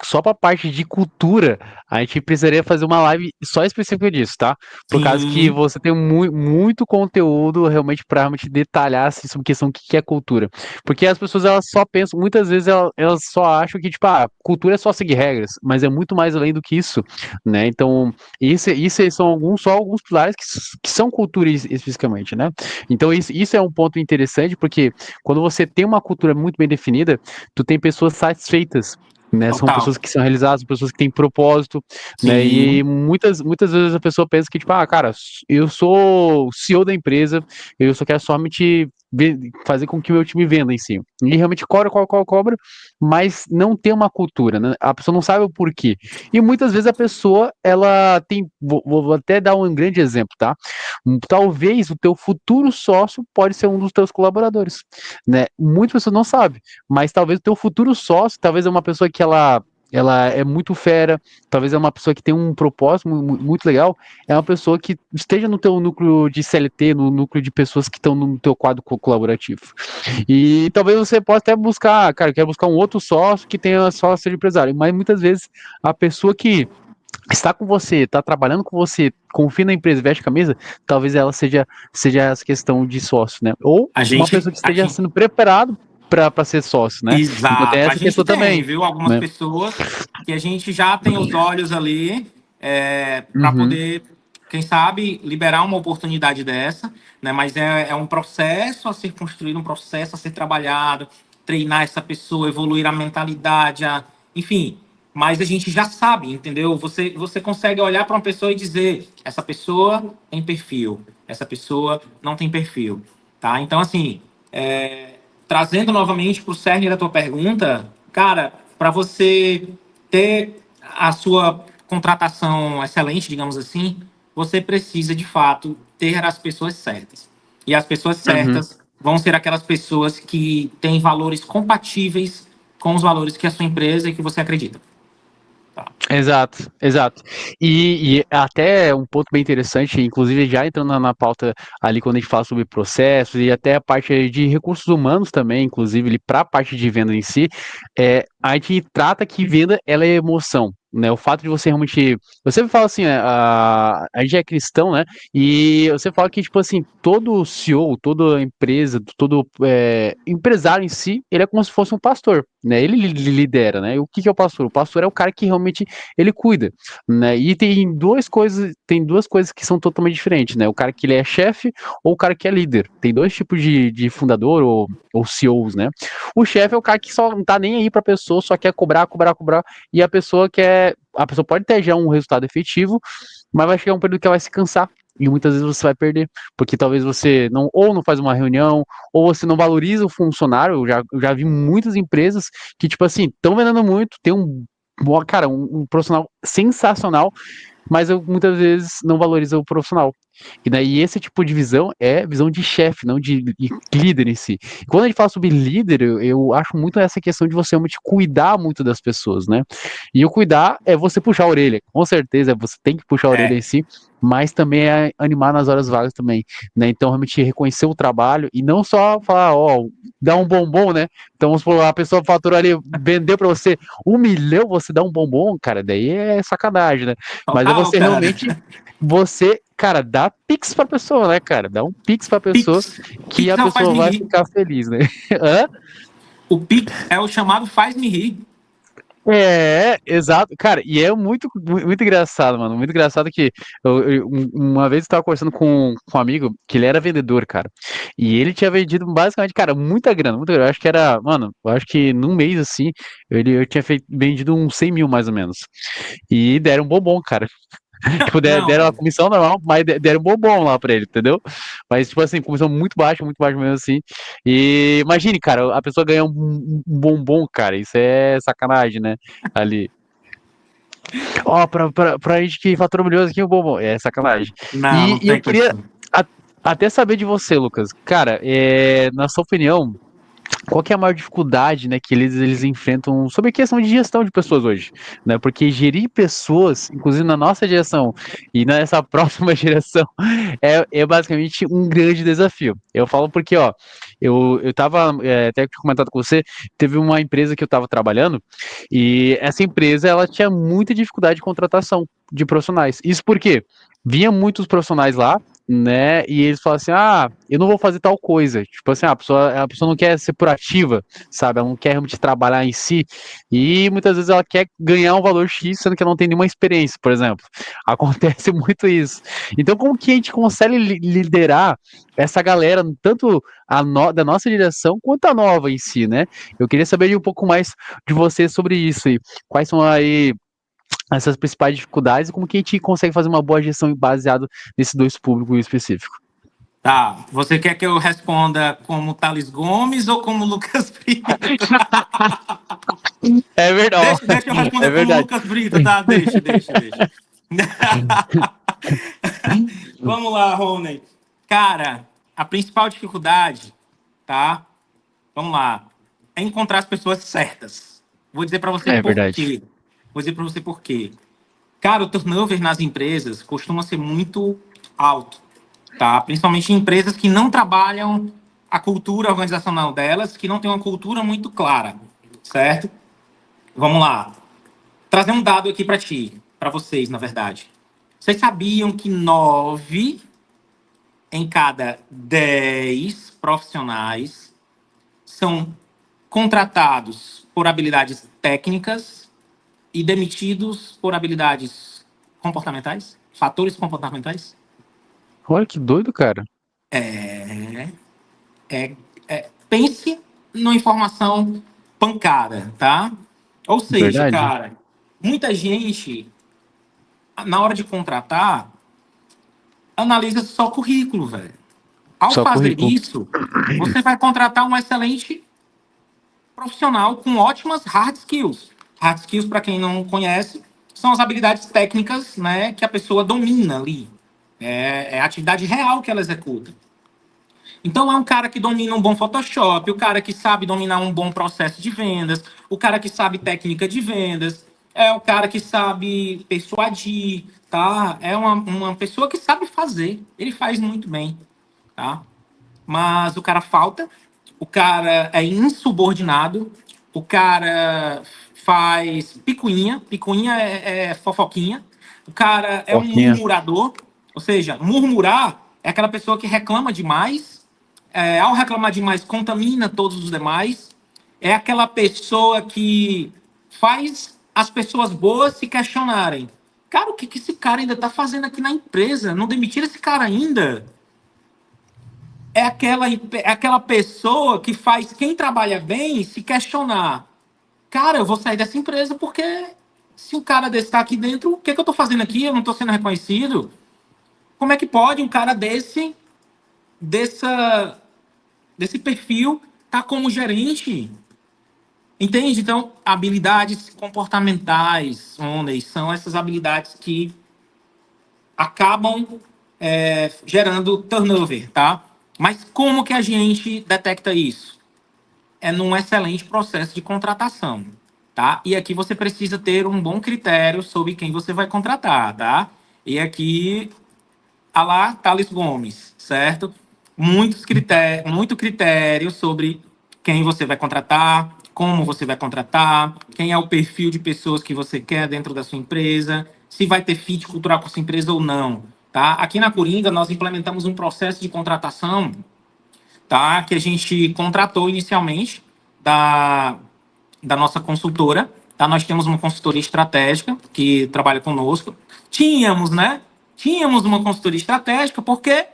só para parte de cultura, a gente precisaria fazer uma live só específica disso, tá? Por causa que Sim, você tem muito conteúdo realmente para realmente detalhar assim, sobre questão do que é cultura. Porque as pessoas elas só pensam, muitas vezes elas só acham que, tipo, cultura é só seguir regras, mas é muito mais além do que isso, né? Então, isso são só alguns pilares que são cultura especificamente, né? Então, isso é um ponto interessante, porque quando você tem uma cultura muito bem definida, tu tem pessoas satisfeitas, né? São total. pessoas que são realizadas, pessoas que têm propósito, né? E Sim. muitas vezes a pessoa pensa que, tipo, cara, eu sou o CEO da empresa, eu só quero somente fazer com que o meu time venda em si. E realmente cobra, mas não tem uma cultura, né? A pessoa não sabe o porquê. E muitas vezes a pessoa, ela tem, vou até dar um grande exemplo, tá? Talvez o teu futuro sócio pode ser um dos teus colaboradores, né? Muitas pessoas não sabem, mas talvez o teu futuro sócio, talvez é uma pessoa que ela é muito fera, talvez é uma pessoa que tem um propósito muito legal, é uma pessoa que esteja no teu núcleo de CLT, no núcleo de pessoas que estão no teu quadro colaborativo. E talvez você possa até buscar, cara, quer buscar um outro sócio que tenha sócio de empresário, mas muitas vezes a pessoa que está com você, está trabalhando com você, confia na empresa, veste a camisa, talvez ela seja essa questão de sócio, né? Ou A uma gente pessoa que esteja aqui. sendo preparado para ser sócio, né? Então tem Exato. A essa gente questão tem, também, viu? Algumas né? pessoas que a gente já tem os olhos ali para Uhum. poder, quem sabe, liberar uma oportunidade dessa, né? Mas é um processo a ser construído, um processo a ser trabalhado, treinar essa pessoa, evoluir a mentalidade, enfim. Mas a gente já sabe, entendeu? Você consegue olhar para uma pessoa e dizer: essa pessoa tem perfil, essa pessoa não tem perfil, tá? Então, assim. Trazendo novamente para o cerne da tua pergunta, cara, para você ter a sua contratação excelente, digamos assim, você precisa de fato ter as pessoas certas. E as pessoas Uhum. certas vão ser aquelas pessoas que têm valores compatíveis com os valores que a sua empresa e que você acredita. Tá? Exato, exato. E até um ponto bem interessante, inclusive já entrando na pauta ali quando a gente fala sobre processos e até a parte de recursos humanos também, inclusive para a parte de venda em si, a gente trata que venda ela é emoção. Né, o fato de você realmente. Você fala assim, a gente é cristão, né? E você fala que, tipo assim, todo CEO, toda empresa, todo empresário em si, ele é como se fosse um pastor, né? Ele lidera, né? E o que é o pastor? O pastor é o cara que realmente ele cuida, né? E tem duas coisas que são totalmente diferentes, né? O cara que ele é chefe ou o cara que é líder. Tem dois tipos de fundador ou CEOs, né? O chefe é o cara que só não tá nem aí pra pessoa, só quer cobrar, e a pessoa pode ter já um resultado efetivo, mas vai chegar um período que ela vai se cansar. e muitas vezes você vai perder, porque talvez você não faz uma reunião, ou você não valoriza o funcionário. Eu já vi muitas empresas que, tipo assim, estão vendendo muito, tem cara, um profissional sensacional, mas eu muitas vezes não valorizo o profissional. E daí esse tipo de visão é visão de chefe, não de líder em si. E quando a gente fala sobre líder, eu acho muito essa questão de você realmente cuidar muito das pessoas, né? E o cuidar é você puxar a orelha, com certeza você tem que puxar a orelha É. em si, mas também é animar nas horas vagas também, né? Então realmente reconhecer o trabalho e não só falar, ó, dar um bombom, né? Então vamos supor, a pessoa faturou ali, vendeu para você 1 milhão, você dá um bombom, cara, daí é sacanagem, né? Mas é Total, você cara. realmente, cara, dá Pix pra pessoa, né, cara? Dá um Pix pra pessoa Pix. que Pix a é o pessoa faz-me vai rir. ficar feliz, né? Hã? O Pix é o chamado faz-me rir. É, exato. Cara, e é muito engraçado, mano. Muito engraçado que uma vez eu tava conversando com um amigo que ele era vendedor, cara. E ele tinha vendido basicamente, cara, muita grana, muita grana. Eu acho que era, mano, eu acho que num mês assim, eu tinha vendido uns 100 mil mais ou menos. E deram um bombom, cara. Tipo, Não, deram a velho. comissão normal, mas deram um bombom lá pra ele, entendeu? Mas, tipo assim, comissão muito baixa mesmo assim. E imagine, cara, a pessoa ganha um bombom, cara, isso é sacanagem, né? Ali. Ó, pra gente que fatura milhões aqui, um bombom, é sacanagem. Não, não E eu tem queria condição. a- até saber de você, Lucas. Cara, na sua opinião, qual que é a maior dificuldade, né, que eles enfrentam sobre a questão de gestão de pessoas hoje, né? Porque gerir pessoas, inclusive na nossa geração e nessa próxima geração, é basicamente um grande desafio. Eu falo porque, ó, eu tava, até que comentado com você, teve uma empresa que eu tava trabalhando e essa empresa, ela tinha muita dificuldade de contratação de profissionais. Isso porque vinha muitos profissionais lá, né? E eles falam assim: ah, eu não vou fazer tal coisa. Tipo assim, a pessoa não quer ser proativa, sabe? Ela não quer realmente trabalhar em si. E muitas vezes ela quer ganhar um valor X, sendo que ela não tem nenhuma experiência, por exemplo. Acontece muito isso. Então, como que a gente consegue liderar essa galera, tanto da nossa direção quanto a nova em si, né? Eu queria saber um pouco mais de você sobre isso e quais são aí essas principais dificuldades e como que a gente consegue fazer uma boa gestão baseado nesses dois públicos específicos. Tá. Você quer que eu responda como Thales Gomes ou como Lucas Brito? É verdade, Deixa eu é responder como verdade. Lucas Brito, tá? Deixa. Vamos lá, Rony. Cara, a principal dificuldade, tá? Vamos lá. É encontrar as pessoas certas. Vou dizer para você É por verdade. quê. Vou dizer para você por quê. Cara, o turnover nas empresas costuma ser muito alto, tá? Principalmente em empresas que não trabalham a cultura organizacional delas, que não tem uma cultura muito clara, certo? Vamos lá. Trazer um dado aqui para vocês, na verdade. Vocês sabiam que 9 em cada 10 profissionais são contratados por habilidades técnicas e demitidos por habilidades comportamentais? Fatores comportamentais? Olha que doido, cara. É, é, pense numa informação pancada, tá? Ou seja, Verdade. cara, muita gente, na hora de contratar, analisa só currículo, velho. Ao Só fazer currículo. isso, você vai contratar um excelente profissional com ótimas hard skills. Hard skills, para quem não conhece, são as habilidades técnicas, né, que a pessoa domina ali. É a atividade real que ela executa. Então, é um cara que domina um bom Photoshop, o cara que sabe dominar um bom processo de vendas, o cara que sabe técnica de vendas, é o cara que sabe persuadir, tá? É uma pessoa que sabe fazer. Ele faz muito bem, tá? Mas o cara falta, o cara é insubordinado, o cara faz picuinha, picuinha é fofoquinha, o cara é um Porquinha. murmurador, ou seja, murmurar é aquela pessoa que reclama demais, ao reclamar demais contamina todos os demais, é aquela pessoa que faz as pessoas boas se questionarem. Cara, o que esse cara ainda tá fazendo aqui na empresa? Não demitiram esse cara ainda? É aquela pessoa que faz quem trabalha bem se questionar. Cara, eu vou sair dessa empresa porque se um cara desse está aqui dentro, o que eu estou fazendo aqui? Eu não estou sendo reconhecido. como é que pode um cara desse perfil tá como gerente? Entende? Então, habilidades comportamentais, Oney, são essas habilidades que acabam gerando turnover, tá? Mas como que a gente detecta isso? É num excelente processo de contratação, tá? E aqui você precisa ter um bom critério sobre quem você vai contratar, tá? E aqui, a lá, Thales Gomes, certo? Muito critério sobre quem você vai contratar, como você vai contratar, quem é o perfil de pessoas que você quer dentro da sua empresa, se vai ter fit cultural com a sua empresa ou não, tá? Aqui na Coringa, nós implementamos um processo de contratação, tá? Que a gente contratou inicialmente da, da nossa consultora, tá? Nós temos uma consultoria estratégica que trabalha conosco. Tínhamos, né? Tínhamos uma consultoria estratégica porque,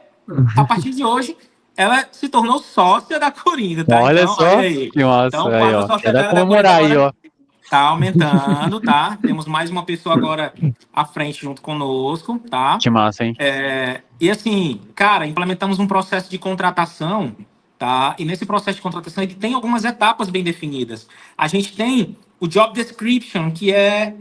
a partir de hoje, ela se tornou sócia da Coringa, tá? Olha Então, olha só, aí. que massa Então, o aí, quadro ó. Quero societário da Coringa comemorar aí, agora ó. tá aumentando, tá? Temos mais uma pessoa agora à frente junto conosco, tá? Que massa, hein? E assim, cara, implementamos um processo de contratação, tá? E nesse processo de contratação ele tem algumas etapas bem definidas. A gente tem o job description, que é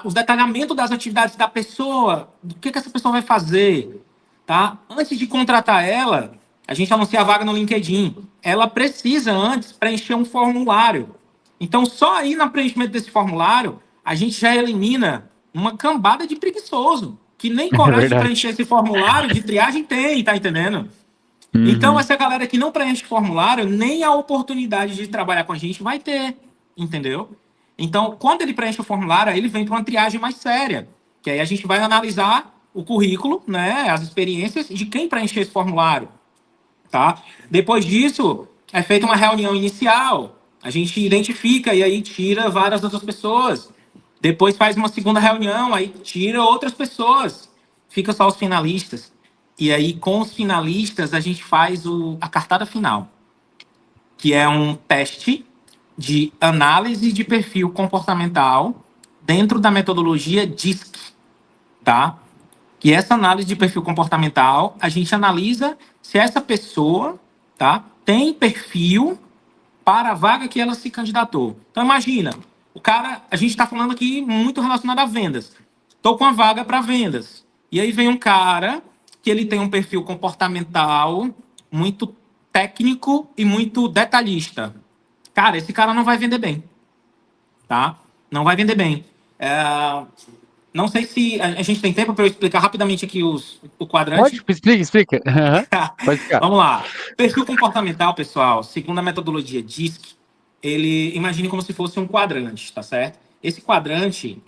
o detalhamento das atividades da pessoa, do que essa pessoa vai fazer, tá? Antes de contratar ela, a gente anuncia a vaga no LinkedIn. Ela precisa antes preencher um formulário. Então, só aí no preenchimento desse formulário, a gente já elimina uma cambada de preguiçoso, que nem É coragem de verdade. preencher esse formulário de triagem tem, tá entendendo? Então, Uhum. essa galera que não preenche formulário, nem a oportunidade de trabalhar com a gente vai ter, entendeu? Então, quando ele preenche o formulário, aí ele vem para uma triagem mais séria, que aí a gente vai analisar o currículo, né, as experiências de quem preencheu esse formulário, tá? Depois disso, é feita uma reunião inicial, a gente identifica e aí tira várias outras pessoas. Depois faz uma segunda reunião, aí tira outras pessoas. Fica só os finalistas. E aí, com os finalistas, a gente faz a cartada final, que é um teste de análise de perfil comportamental dentro da metodologia DISC, tá? Que essa análise de perfil comportamental, a gente analisa se essa pessoa, tá, tem perfil para a vaga que ela se candidatou. Então, imagina, o cara, a gente está falando aqui muito relacionado a vendas. Estou com a vaga para vendas. E aí vem um cara que ele tem um perfil comportamental muito técnico e muito detalhista. Cara, esse cara não vai vender bem, tá? Não vai vender bem. Não sei se a gente tem tempo para eu explicar rapidamente aqui o Pode? quadrante. Explica, explica. Aham. Pode ficar. Vamos lá. Perfil comportamental, pessoal, segundo a metodologia DISC, ele imagine como se fosse um quadrante, tá certo? Esse quadrante,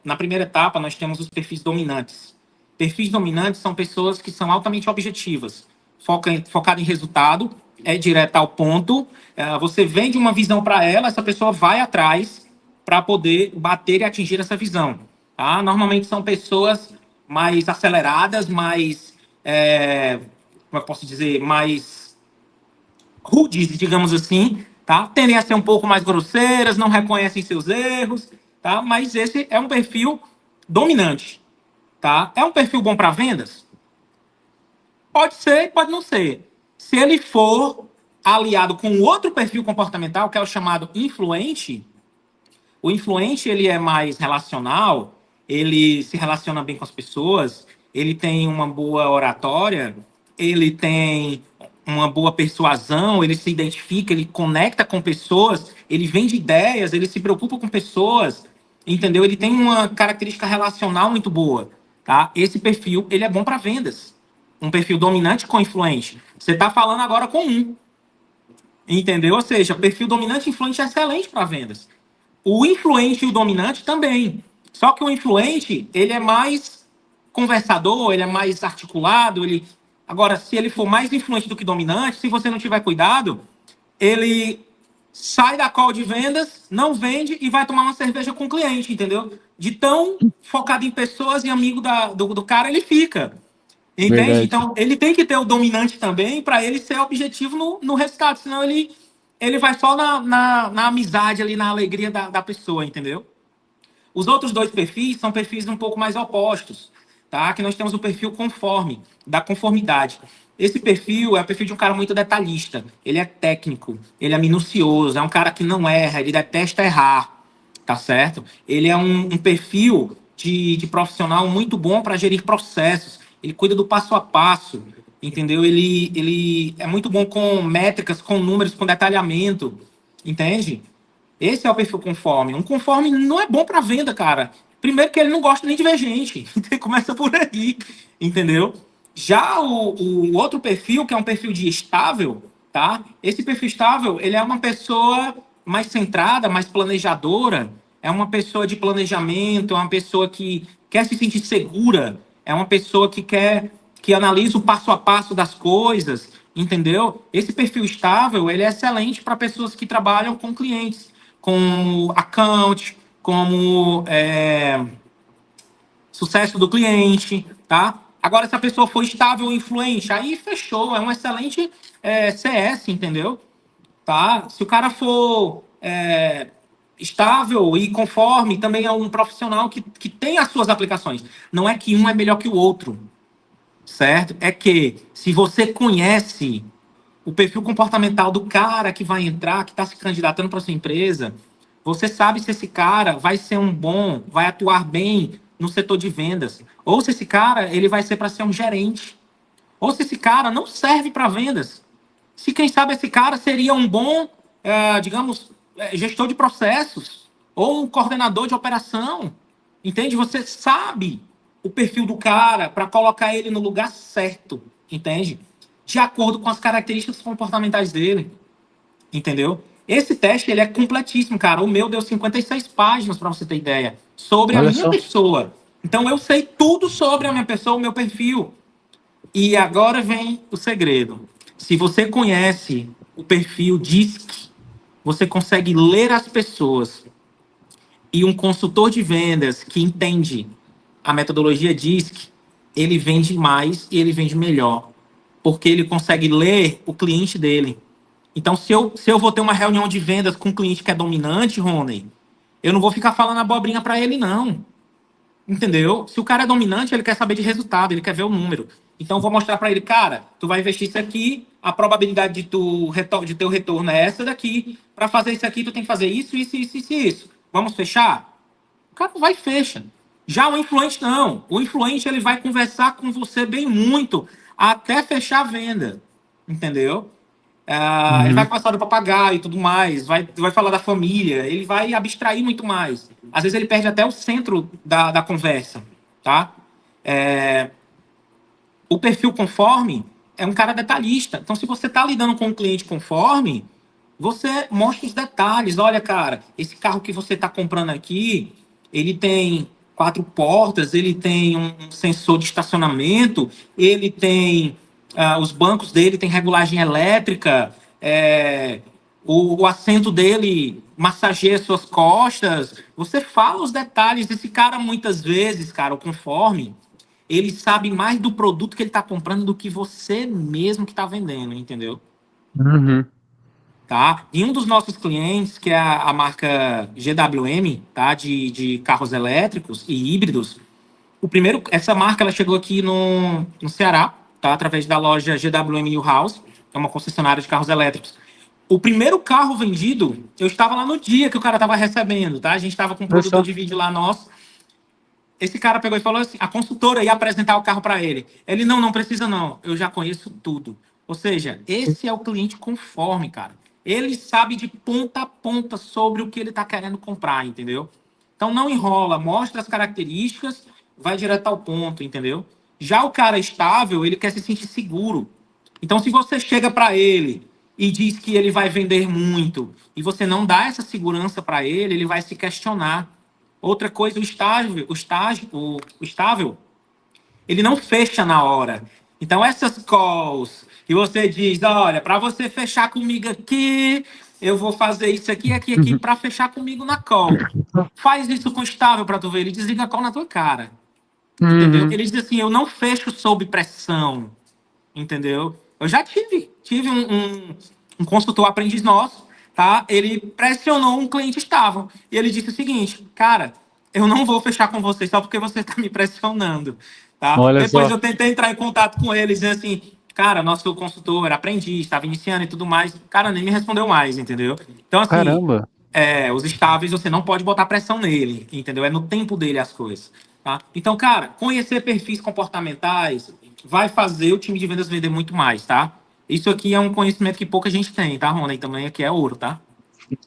na primeira etapa, nós temos os perfis dominantes. Perfis dominantes são pessoas que são altamente objetivas, focada em resultado, é direta ao ponto. Você vende uma visão para ela, essa pessoa vai atrás para poder bater e atingir essa visão. Tá? Normalmente são pessoas mais aceleradas, mais, como eu posso dizer, mais rudes, digamos assim, tá? Tendem a ser um pouco mais grosseiras, não reconhecem seus erros, tá? Mas esse é um perfil dominante, tá? É um perfil bom para vendas? Pode ser, pode não ser. Se ele for aliado com outro perfil comportamental, que é o chamado influente, o influente ele é mais relacional, ele se relaciona bem com as pessoas, ele tem uma boa oratória, ele tem uma boa persuasão, ele se identifica, ele conecta com pessoas, ele vende ideias, ele se preocupa com pessoas, entendeu? Ele tem uma característica relacional muito boa, tá? Esse perfil, ele é bom para vendas. Um perfil dominante com influente. Você está falando agora com um, entendeu? Ou seja, perfil dominante e influente é excelente para vendas. O influente e o dominante também. Só que o influente, ele é mais conversador, ele é mais articulado, ele... Agora, se ele for mais influente do que dominante, se você não tiver cuidado, ele sai da call de vendas, não vende e vai tomar uma cerveja com o cliente, entendeu? De tão focado em pessoas e amigo do cara, ele fica. Entende? Verdade. Então, ele tem que ter o dominante também para ele ser objetivo no resultado, senão ele vai só na amizade ali, na alegria da pessoa, entendeu? Os outros dois perfis são perfis um pouco mais opostos, tá? Que nós temos o perfil conforme, da conformidade. Esse perfil é o perfil de um cara muito detalhista. Ele é técnico, ele é minucioso, é um cara que não erra, ele detesta errar, tá certo? Ele é um perfil de profissional muito bom para gerir processos. Ele cuida do passo a passo, entendeu? Ele é muito bom com métricas, com números, com detalhamento, entende? Esse é o perfil conforme. Um conforme não é bom para venda, cara. Primeiro que ele não gosta nem de ver gente. Começa por aí, entendeu? Já o outro perfil, que é um perfil de estável, tá? Esse perfil estável, ele é uma pessoa mais centrada, mais planejadora, é uma pessoa de planejamento, é uma pessoa que quer se sentir segura, é uma pessoa que analisa o passo a passo das coisas, entendeu? Esse perfil estável, ele é excelente para pessoas que trabalham com clientes, com account, como sucesso do cliente, tá? Agora, se a pessoa for estável e influente, aí fechou, é um excelente CS, entendeu? Tá? Se o cara for estável e conforme, também é um profissional que tem as suas aplicações. Não é que um é melhor que o outro, certo? É que se você conhece o perfil comportamental do cara que vai entrar, que está se candidatando para sua empresa, você sabe se esse cara vai ser um bom, vai atuar bem no setor de vendas, ou se esse cara ele vai ser para ser um gerente, ou se esse cara não serve para vendas. Se quem sabe esse cara seria um bom, digamos, gestor de processos ou um coordenador de operação. Entende? Você sabe o perfil do cara para colocar ele no lugar certo, entende? De acordo com as características comportamentais dele, entendeu? Esse teste ele é completíssimo, cara. O meu deu 56 páginas para você ter ideia sobre a Olha minha só. pessoa. Então eu sei tudo sobre a minha pessoa, o meu perfil. E agora vem o segredo. Se você conhece o perfil DISC, você consegue ler as pessoas. E um consultor de vendas que entende a metodologia DISC, ele vende mais e ele vende melhor. Porque ele consegue ler o cliente dele. Então, se eu vou ter uma reunião de vendas com um cliente que é dominante, Rony, eu não vou ficar falando abobrinha para ele, não. Entendeu? Se o cara é dominante, ele quer saber de resultado, ele quer ver o número. Então, eu vou mostrar para ele, cara, tu vai investir isso aqui, a probabilidade de teu retorno é essa daqui. Para fazer isso aqui, tu tem que fazer isso, isso, isso, isso, isso. Vamos fechar? O cara vai e fecha. Já o influente, não. O influente, ele vai conversar com você bem muito, até fechar a venda. Entendeu? Ele vai Uhum. passar do papagaio e tudo mais, vai falar da família, ele vai abstrair muito mais. Às vezes ele perde até o centro da conversa, tá? O perfil conforme é um cara detalhista. Então, se você está lidando com um cliente conforme, você mostra os detalhes. Olha, cara, esse carro que você está comprando aqui, ele tem 4 portas, ele tem um sensor de estacionamento, ele tem os bancos dele tem regulagem elétrica, o assento dele massageia suas costas. Você fala os detalhes desse cara muitas vezes, cara, o conforme ele sabe mais do produto que ele está comprando do que você mesmo que está vendendo, entendeu? Uhum. Tá? E um dos nossos clientes, que é a marca GWM, tá? De carros elétricos e híbridos, essa marca ela chegou aqui no Ceará, tá? Através da loja GWM New House, que é uma concessionária de carros elétricos. O primeiro carro vendido, eu estava lá no dia que o cara estava recebendo, tá? A gente estava com um Olha produtor só. de vídeo lá nosso. Esse cara pegou e falou assim: a consultora ia apresentar o carro para ele. Ele, não precisa não, eu já conheço tudo. Ou seja, esse é o cliente conforme, cara. Ele sabe de ponta a ponta sobre o que ele está querendo comprar, entendeu? Então não enrola, mostra as características, vai direto ao ponto, entendeu? Já o cara estável, ele quer se sentir seguro. Então, se você chega para ele e diz que ele vai vender muito e você não dá essa segurança para ele, ele vai se questionar. Outra coisa, o estável, ele não fecha na hora. Então, essas calls que você diz, olha, para você fechar comigo aqui, eu vou fazer isso aqui, aqui, aqui, Uhum. para fechar comigo na call. Faz isso com o estável para tu ver. Ele desliga a call na tua cara. Entendeu? Uhum. Ele diz assim, eu não fecho sob pressão. Entendeu? Eu já tive um consultor aprendiz nosso, tá? Ele pressionou um cliente estável. E ele disse o seguinte, cara, eu não vou fechar com você só porque você está me pressionando, tá? Olha Depois só. eu tentei entrar em contato com ele, dizendo assim, cara, nosso consultor era aprendiz, estava iniciando e tudo mais. Cara, nem me respondeu mais, entendeu? Então, assim, Caramba. os estáveis você não pode botar pressão nele, entendeu? É no tempo dele as coisas, tá? Então, cara, conhecer perfis comportamentais vai fazer o time de vendas vender muito mais, tá? Isso aqui é um conhecimento que pouca gente tem, tá, Rony? Também aqui é ouro, tá?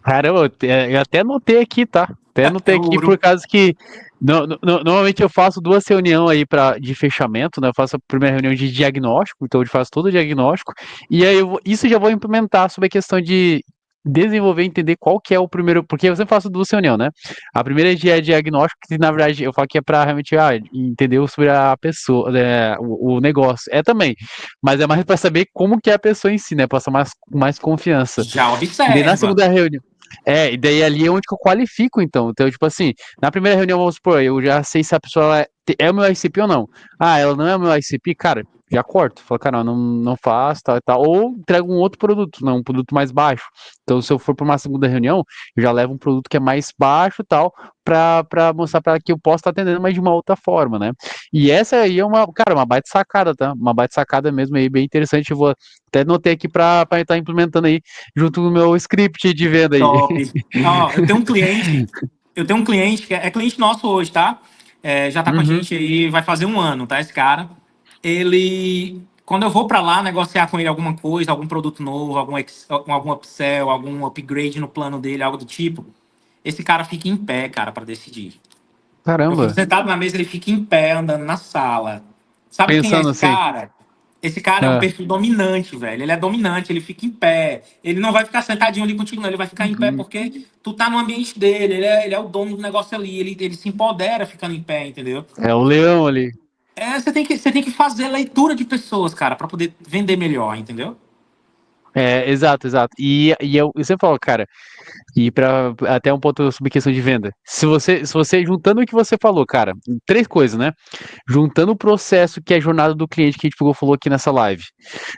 Caramba, eu até anotei aqui, tá? Até É anotei aqui por ouro. causa que normalmente eu faço duas reuniões aí de fechamento, né? Eu faço a primeira reunião de diagnóstico, então eu faço todo o diagnóstico, e aí isso eu já vou implementar sobre a questão de desenvolver, entender qual que é o primeiro, porque eu sempre faço duas reuniões, né? A primeira é diagnóstico, que na verdade eu falo que é para realmente entender sobre a pessoa, né, o negócio. É também, mas é mais para saber como que é a pessoa em si, né? Passar mais confiança. Já E daí na observa. segunda reunião. E daí ali é onde que eu qualifico, então. Então, tipo assim, na primeira reunião, vamos supor, eu já sei se a pessoa é o meu ICP ou não. Ah, ela não é o meu ICP, cara, já corto. Falo, cara, não faço, tal e tal. Ou entrego um outro produto, não, um produto mais baixo. Então, se eu for para uma segunda reunião, eu já levo um produto que é mais baixo e tal, pra mostrar para ela que eu posso estar atendendo, mas de uma outra forma, né? E essa aí é cara, uma baita sacada, tá? Uma baita sacada mesmo aí, bem interessante. Eu vou até anotei aqui para estar implementando aí junto no meu script de venda aí. Top. Ó, eu tenho um cliente que é cliente nosso hoje, tá? Já tá com a Uhum. gente aí, vai fazer um ano, tá? Esse cara. Ele, quando eu vou para lá negociar com ele alguma coisa, algum produto novo, algum upsell, algum upgrade no plano dele, algo do tipo, esse cara fica em pé, cara, para decidir. Eu fico Caramba. sentado na mesa, ele fica em pé, andando na sala. Sabe quem é Pensando esse assim. cara? Esse cara é um Ah. perfil dominante, velho. Ele é dominante, ele fica em pé. Ele não vai ficar sentadinho ali contigo, não. Ele vai ficar em pé porque tu tá no ambiente dele. Ele é o dono do negócio ali. Ele se empodera ficando em pé, entendeu? É o leão ali. Você tem que fazer leitura de pessoas, cara, para poder vender melhor, entendeu? Exato, exato. E eu sempre falo, cara, e para até um ponto sobre questão de venda. Se você juntando o que você falou, cara, três coisas, né? Juntando o processo que é a jornada do cliente que a gente falou aqui nessa live,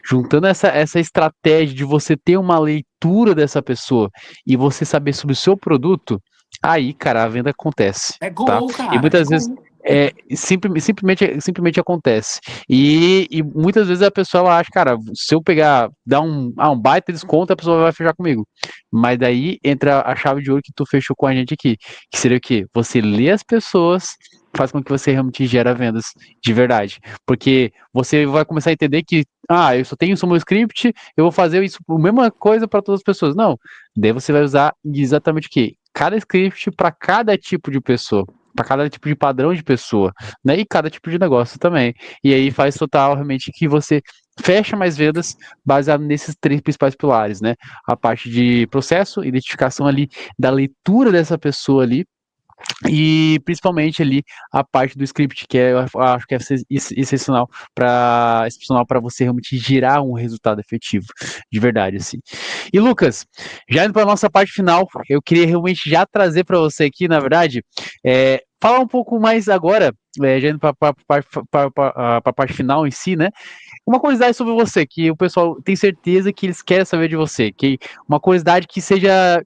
juntando essa estratégia de você ter uma leitura dessa pessoa e você saber sobre o seu produto, aí, cara, a venda acontece, É tá? gol, E cara. É muitas vezes gol. simplesmente acontece. E muitas vezes a pessoa ela acha, cara, se eu pegar, dar um baita desconto, a pessoa vai fechar comigo. Mas daí entra a chave de ouro que tu fechou com a gente aqui, que seria o quê? Você lê as pessoas, faz com que você realmente gera vendas de verdade. Porque você vai começar a entender que, eu só tenho só meu script, eu vou fazer isso, a mesma coisa para todas as pessoas. Não. Daí você vai usar exatamente o quê? Cada script para cada tipo de pessoa. Para cada tipo de padrão de pessoa, né? E cada tipo de negócio também. E aí faz total realmente que você fecha mais vendas baseado nesses três principais pilares, né? A parte de processo, identificação ali da leitura dessa pessoa ali, e principalmente ali a parte do script, que eu acho que é excepcional para você realmente gerar um resultado efetivo, de verdade, assim. E Lucas, já indo para a nossa parte final, eu queria realmente já trazer para você aqui, na verdade, falar um pouco mais agora, já indo para a parte final em si, né? Uma curiosidade sobre você, que o pessoal tem certeza que eles querem saber de você, que uma curiosidade que seja,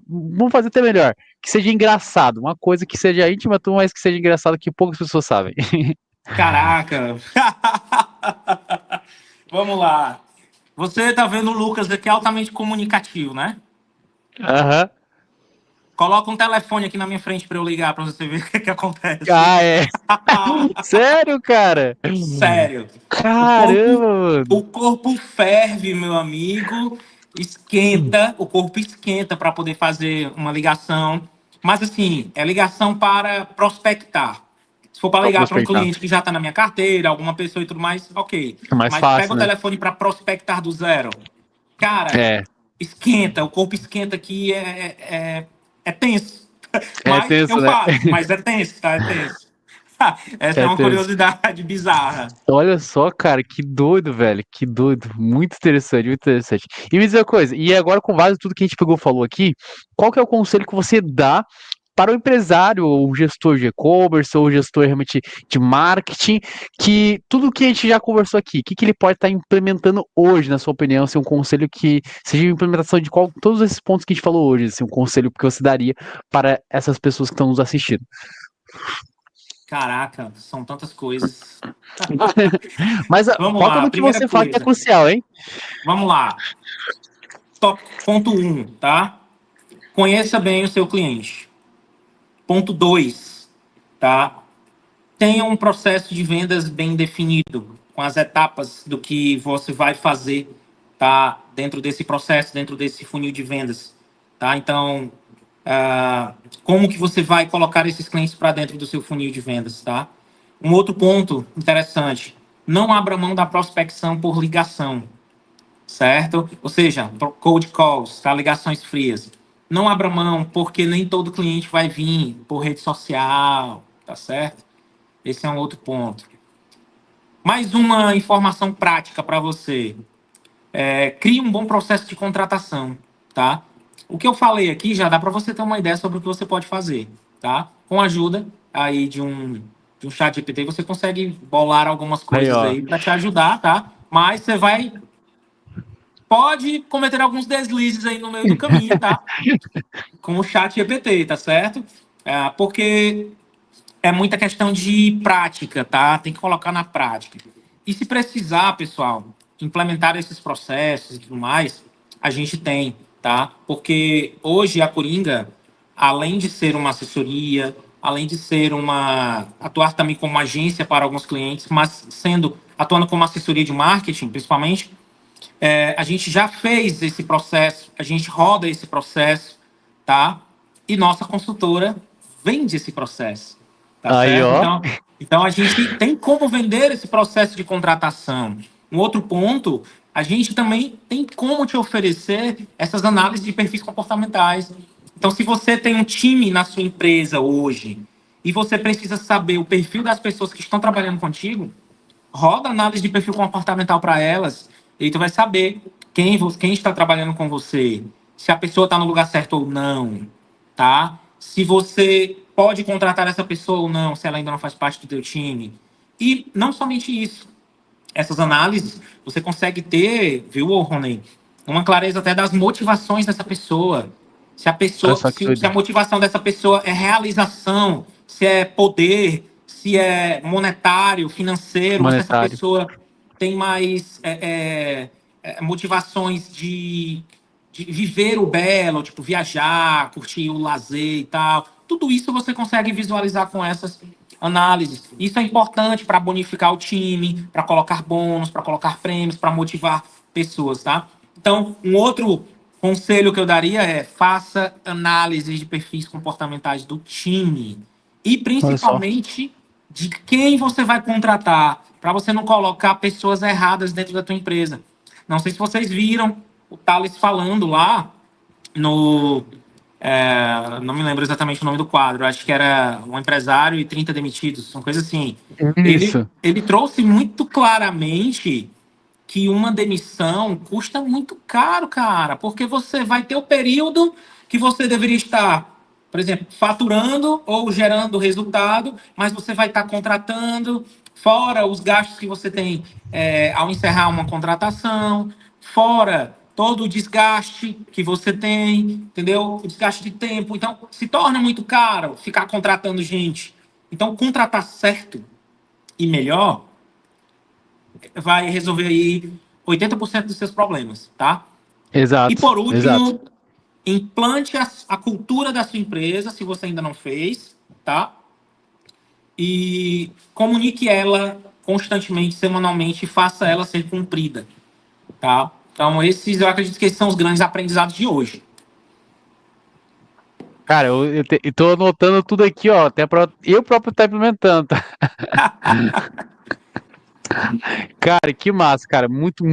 vamos fazer até melhor, que seja engraçado, uma coisa que seja íntima, mas que seja engraçado que poucas pessoas sabem. Caraca. Vamos lá. Você tá vendo o Lucas aqui altamente comunicativo, né? Aham. Coloca um telefone aqui na minha frente para eu ligar para você ver o que acontece. É. Sério, cara? Sério. O corpo, Caramba, o mano. corpo ferve, meu amigo. Esquenta, o corpo esquenta para poder fazer uma ligação. Mas assim, é ligação para prospectar. Se for para Pra ligar para um prospectar. cliente que já está na minha carteira, alguma pessoa e tudo mais, ok. É mais Mas pega fácil, o né? telefone para prospectar do zero. Cara, É, esquenta, o corpo esquenta aqui é tenso. é Mas tenso, eu né? faço, mas é tenso, tá? É tenso. Essa é É uma tenso. curiosidade bizarra. Olha só, cara, que doido, velho. Que doido. Muito interessante, muito interessante. E me diz uma coisa, e agora com base em tudo que a gente falou aqui, qual que é o conselho que você dá para o empresário, ou o gestor de e-commerce, ou o gestor realmente de marketing, que tudo que a gente já conversou aqui, o que, que ele pode estar implementando hoje, na sua opinião, assim, um conselho que seja a implementação de todos esses pontos que a gente falou hoje, assim, um conselho que você daria para essas pessoas que estão nos assistindo? Caraca, são tantas coisas. Mas Vamos foca lá, no que primeira você fala que é coisa. crucial, hein? Vamos lá. Ponto 1, tá? Conheça bem o seu cliente. Ponto 2, tá? Tenha um processo de vendas bem definido, com as etapas do que você vai fazer, tá? Dentro desse processo, dentro desse funil de vendas, tá? Então, como que você vai colocar esses clientes para dentro do seu funil de vendas, tá? Um outro ponto interessante, não abra mão da prospecção por ligação, certo? Ou seja, cold calls, tá? Ligações frias. Não abra mão, porque nem todo cliente vai vir por rede social, tá certo? Esse é um outro ponto. Mais uma informação prática para você. Crie um bom processo de contratação, tá? O que eu falei aqui já dá para você ter uma ideia sobre o que você pode fazer, tá? Com a ajuda aí de um chat GPT, você consegue bolar algumas Aí, coisas ó. aí para te ajudar, tá? Mas você pode cometer alguns deslizes aí no meio do caminho, tá? Com o chat GPT, tá certo? Porque é muita questão de prática, tá? Tem que colocar na prática. E se precisar, pessoal, implementar esses processos e tudo mais, a gente tem, tá? Porque hoje a Coringa, além de ser uma assessoria, além de ser atuar também como agência para alguns clientes, mas atuando como assessoria de marketing, principalmente, a gente já fez esse processo, a gente roda esse processo, tá? E nossa consultora vende esse processo, tá Aí, certo? ó. Então a gente tem como vender esse processo de contratação. Um outro ponto, a gente também tem como te oferecer essas análises de perfis comportamentais. Então, se você tem um time na sua empresa hoje e você precisa saber o perfil das pessoas que estão trabalhando contigo, roda análise de perfil comportamental para elas e tu vai saber quem está trabalhando com você, se a pessoa está no lugar certo ou não, tá? Se você pode contratar essa pessoa ou não, se ela ainda não faz parte do teu time. E não somente isso, essas análises você consegue ter, viu, Rony, uma clareza até das motivações dessa pessoa. Se a Olha pessoa, só que se doido. a motivação dessa pessoa é realização, se é poder, se é monetário, financeiro, ou se essa Monetário. pessoa tem mais motivações de viver o belo, tipo viajar, curtir o lazer e tal. Tudo isso você consegue visualizar com essas análises. Isso é importante para bonificar o time, para colocar bônus, para colocar prêmios, para motivar pessoas, tá? Então, um outro conselho que eu daria é faça análises de perfis comportamentais do time e Olha só. principalmente de quem você vai contratar, para você não colocar pessoas erradas dentro da tua empresa. Não sei se vocês viram o Thales falando lá no não me lembro exatamente o nome do quadro, acho que era Um Empresário e 30 Demitidos, uma coisa assim. Ele, Isso. ele trouxe muito claramente que uma demissão custa muito caro, cara, porque você vai ter o período que você deveria estar, por exemplo, faturando ou gerando resultado, mas você vai estar contratando, fora os gastos que você tem ao encerrar uma contratação, fora todo o desgaste que você tem, entendeu? O desgaste de tempo. Então, se torna muito caro ficar contratando gente. Então, contratar certo e melhor vai resolver aí 80% dos seus problemas, tá? E Exato, por exato. último, implante a cultura da sua empresa, se você ainda não fez, tá? E comunique ela constantemente, semanalmente, e faça ela ser cumprida, tá? Então, esses eu acredito que esses são os grandes aprendizados de hoje. Cara, eu tô anotando tudo aqui, ó, até pra eu próprio estar implementando, tá? Cara, que massa, cara. Muito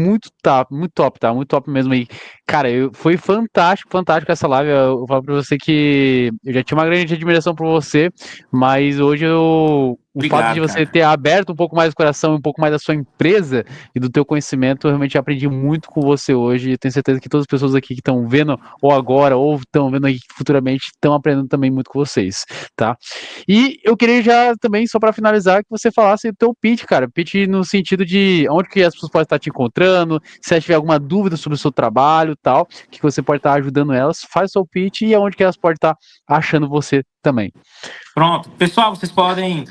top, tá? Muito top mesmo aí. Cara, foi fantástico, fantástico essa live. Eu falo pra você que eu já tinha uma grande admiração por você, mas hoje o fato de Obrigado, você cara. ter aberto um pouco mais o coração, um pouco mais da sua empresa e do teu conhecimento, eu realmente aprendi muito com você hoje. E tenho certeza que todas as pessoas aqui que estão vendo, ou agora, ou estão vendo aqui futuramente, estão aprendendo também muito com vocês, tá? E eu queria já também, só para finalizar, que você falasse o teu pitch, cara. Pitch no sentido de onde que as pessoas podem estar te encontrando, se elas tiver alguma dúvida sobre o seu trabalho e tal, que você pode estar ajudando elas, faz o seu pitch e aonde que elas podem estar achando você também. Pronto. Pessoal, vocês podem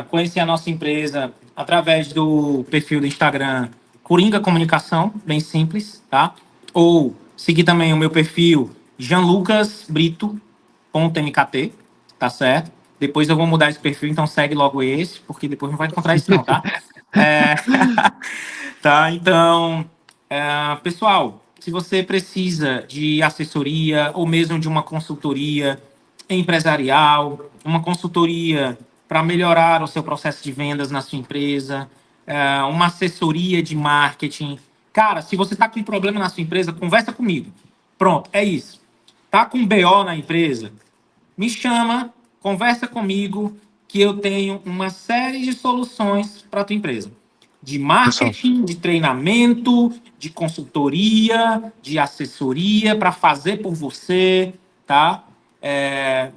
conhecer a nossa empresa através do perfil do Instagram Coringa Comunicação, bem simples, tá? Ou seguir também o meu perfil janlucasbrito.mkt, tá certo? Depois eu vou mudar esse perfil, então segue logo esse, porque depois não vai encontrar isso não, tá? É, tá, então, pessoal, se você precisa de assessoria ou mesmo de uma consultoria empresarial, uma consultoria para melhorar o seu processo de vendas na sua empresa, uma assessoria de marketing. Cara, se você está com um problema na sua empresa, conversa comigo. Pronto, é isso. Tá com BO na empresa? Me chama, conversa comigo, que eu tenho uma série de soluções para a tua empresa. De Pessoal, marketing, de treinamento, de consultoria, de assessoria para fazer por você, tá?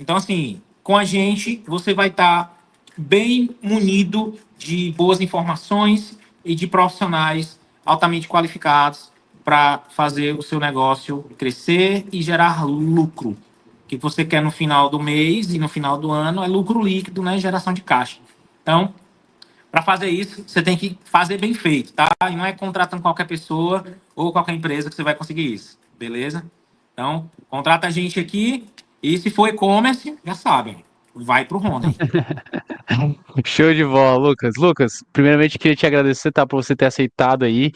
Então, assim, com a gente, você vai estar bem munido de boas informações e de profissionais altamente qualificados para fazer o seu negócio crescer e gerar lucro. O que você quer no final do mês e no final do ano é lucro líquido, né? Geração de caixa. Então, para fazer isso, você tem que fazer bem feito, tá? E não é contratando qualquer pessoa ou qualquer empresa que você vai conseguir isso, beleza? Então, contrata a gente aqui e se for e-commerce, já sabem, vai pro Honda. show de bola, Lucas. Lucas, primeiramente queria te agradecer, tá, por você ter aceitado aí,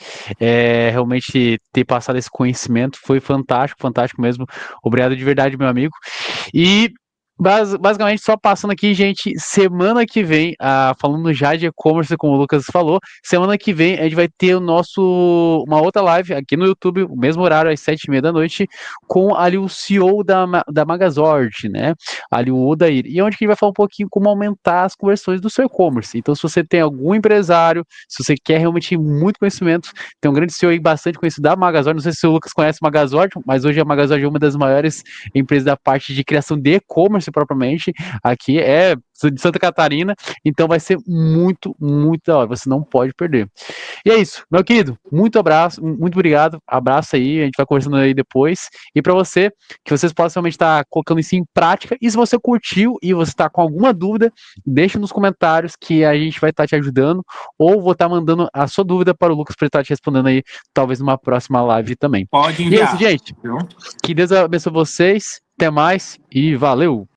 realmente ter passado esse conhecimento, foi fantástico, fantástico mesmo. Obrigado de verdade, meu amigo. E basicamente, só passando aqui, gente, semana que vem, falando já de e-commerce, como o Lucas falou, semana que vem a gente vai ter uma outra live aqui no YouTube, o mesmo horário, às 7h30 da noite, com ali o CEO da Magazord, né? Ali o Odair. E onde que a gente vai falar um pouquinho como aumentar as conversões do seu e-commerce. Então, se você tem algum empresário, se você quer realmente muito conhecimento, tem um grande CEO aí bastante conhecido da Magazord, não sei se o Lucas conhece Magazord, mas hoje a Magazord é uma das maiores empresas da parte de criação de e-commerce propriamente, aqui é de Santa Catarina, então vai ser muito, muito da hora, você não pode perder. E é isso, meu querido, muito abraço, muito obrigado, abraço aí, a gente vai conversando aí depois, e para você, que vocês possam realmente estar colocando isso em prática, e se você curtiu e você está com alguma dúvida, deixa nos comentários que a gente vai estar te ajudando, ou vou estar mandando a sua dúvida para o Lucas para ele estar te respondendo aí, talvez numa próxima live também. Pode E é isso, enviar. gente, Viu? que Deus abençoe vocês, até mais e valeu!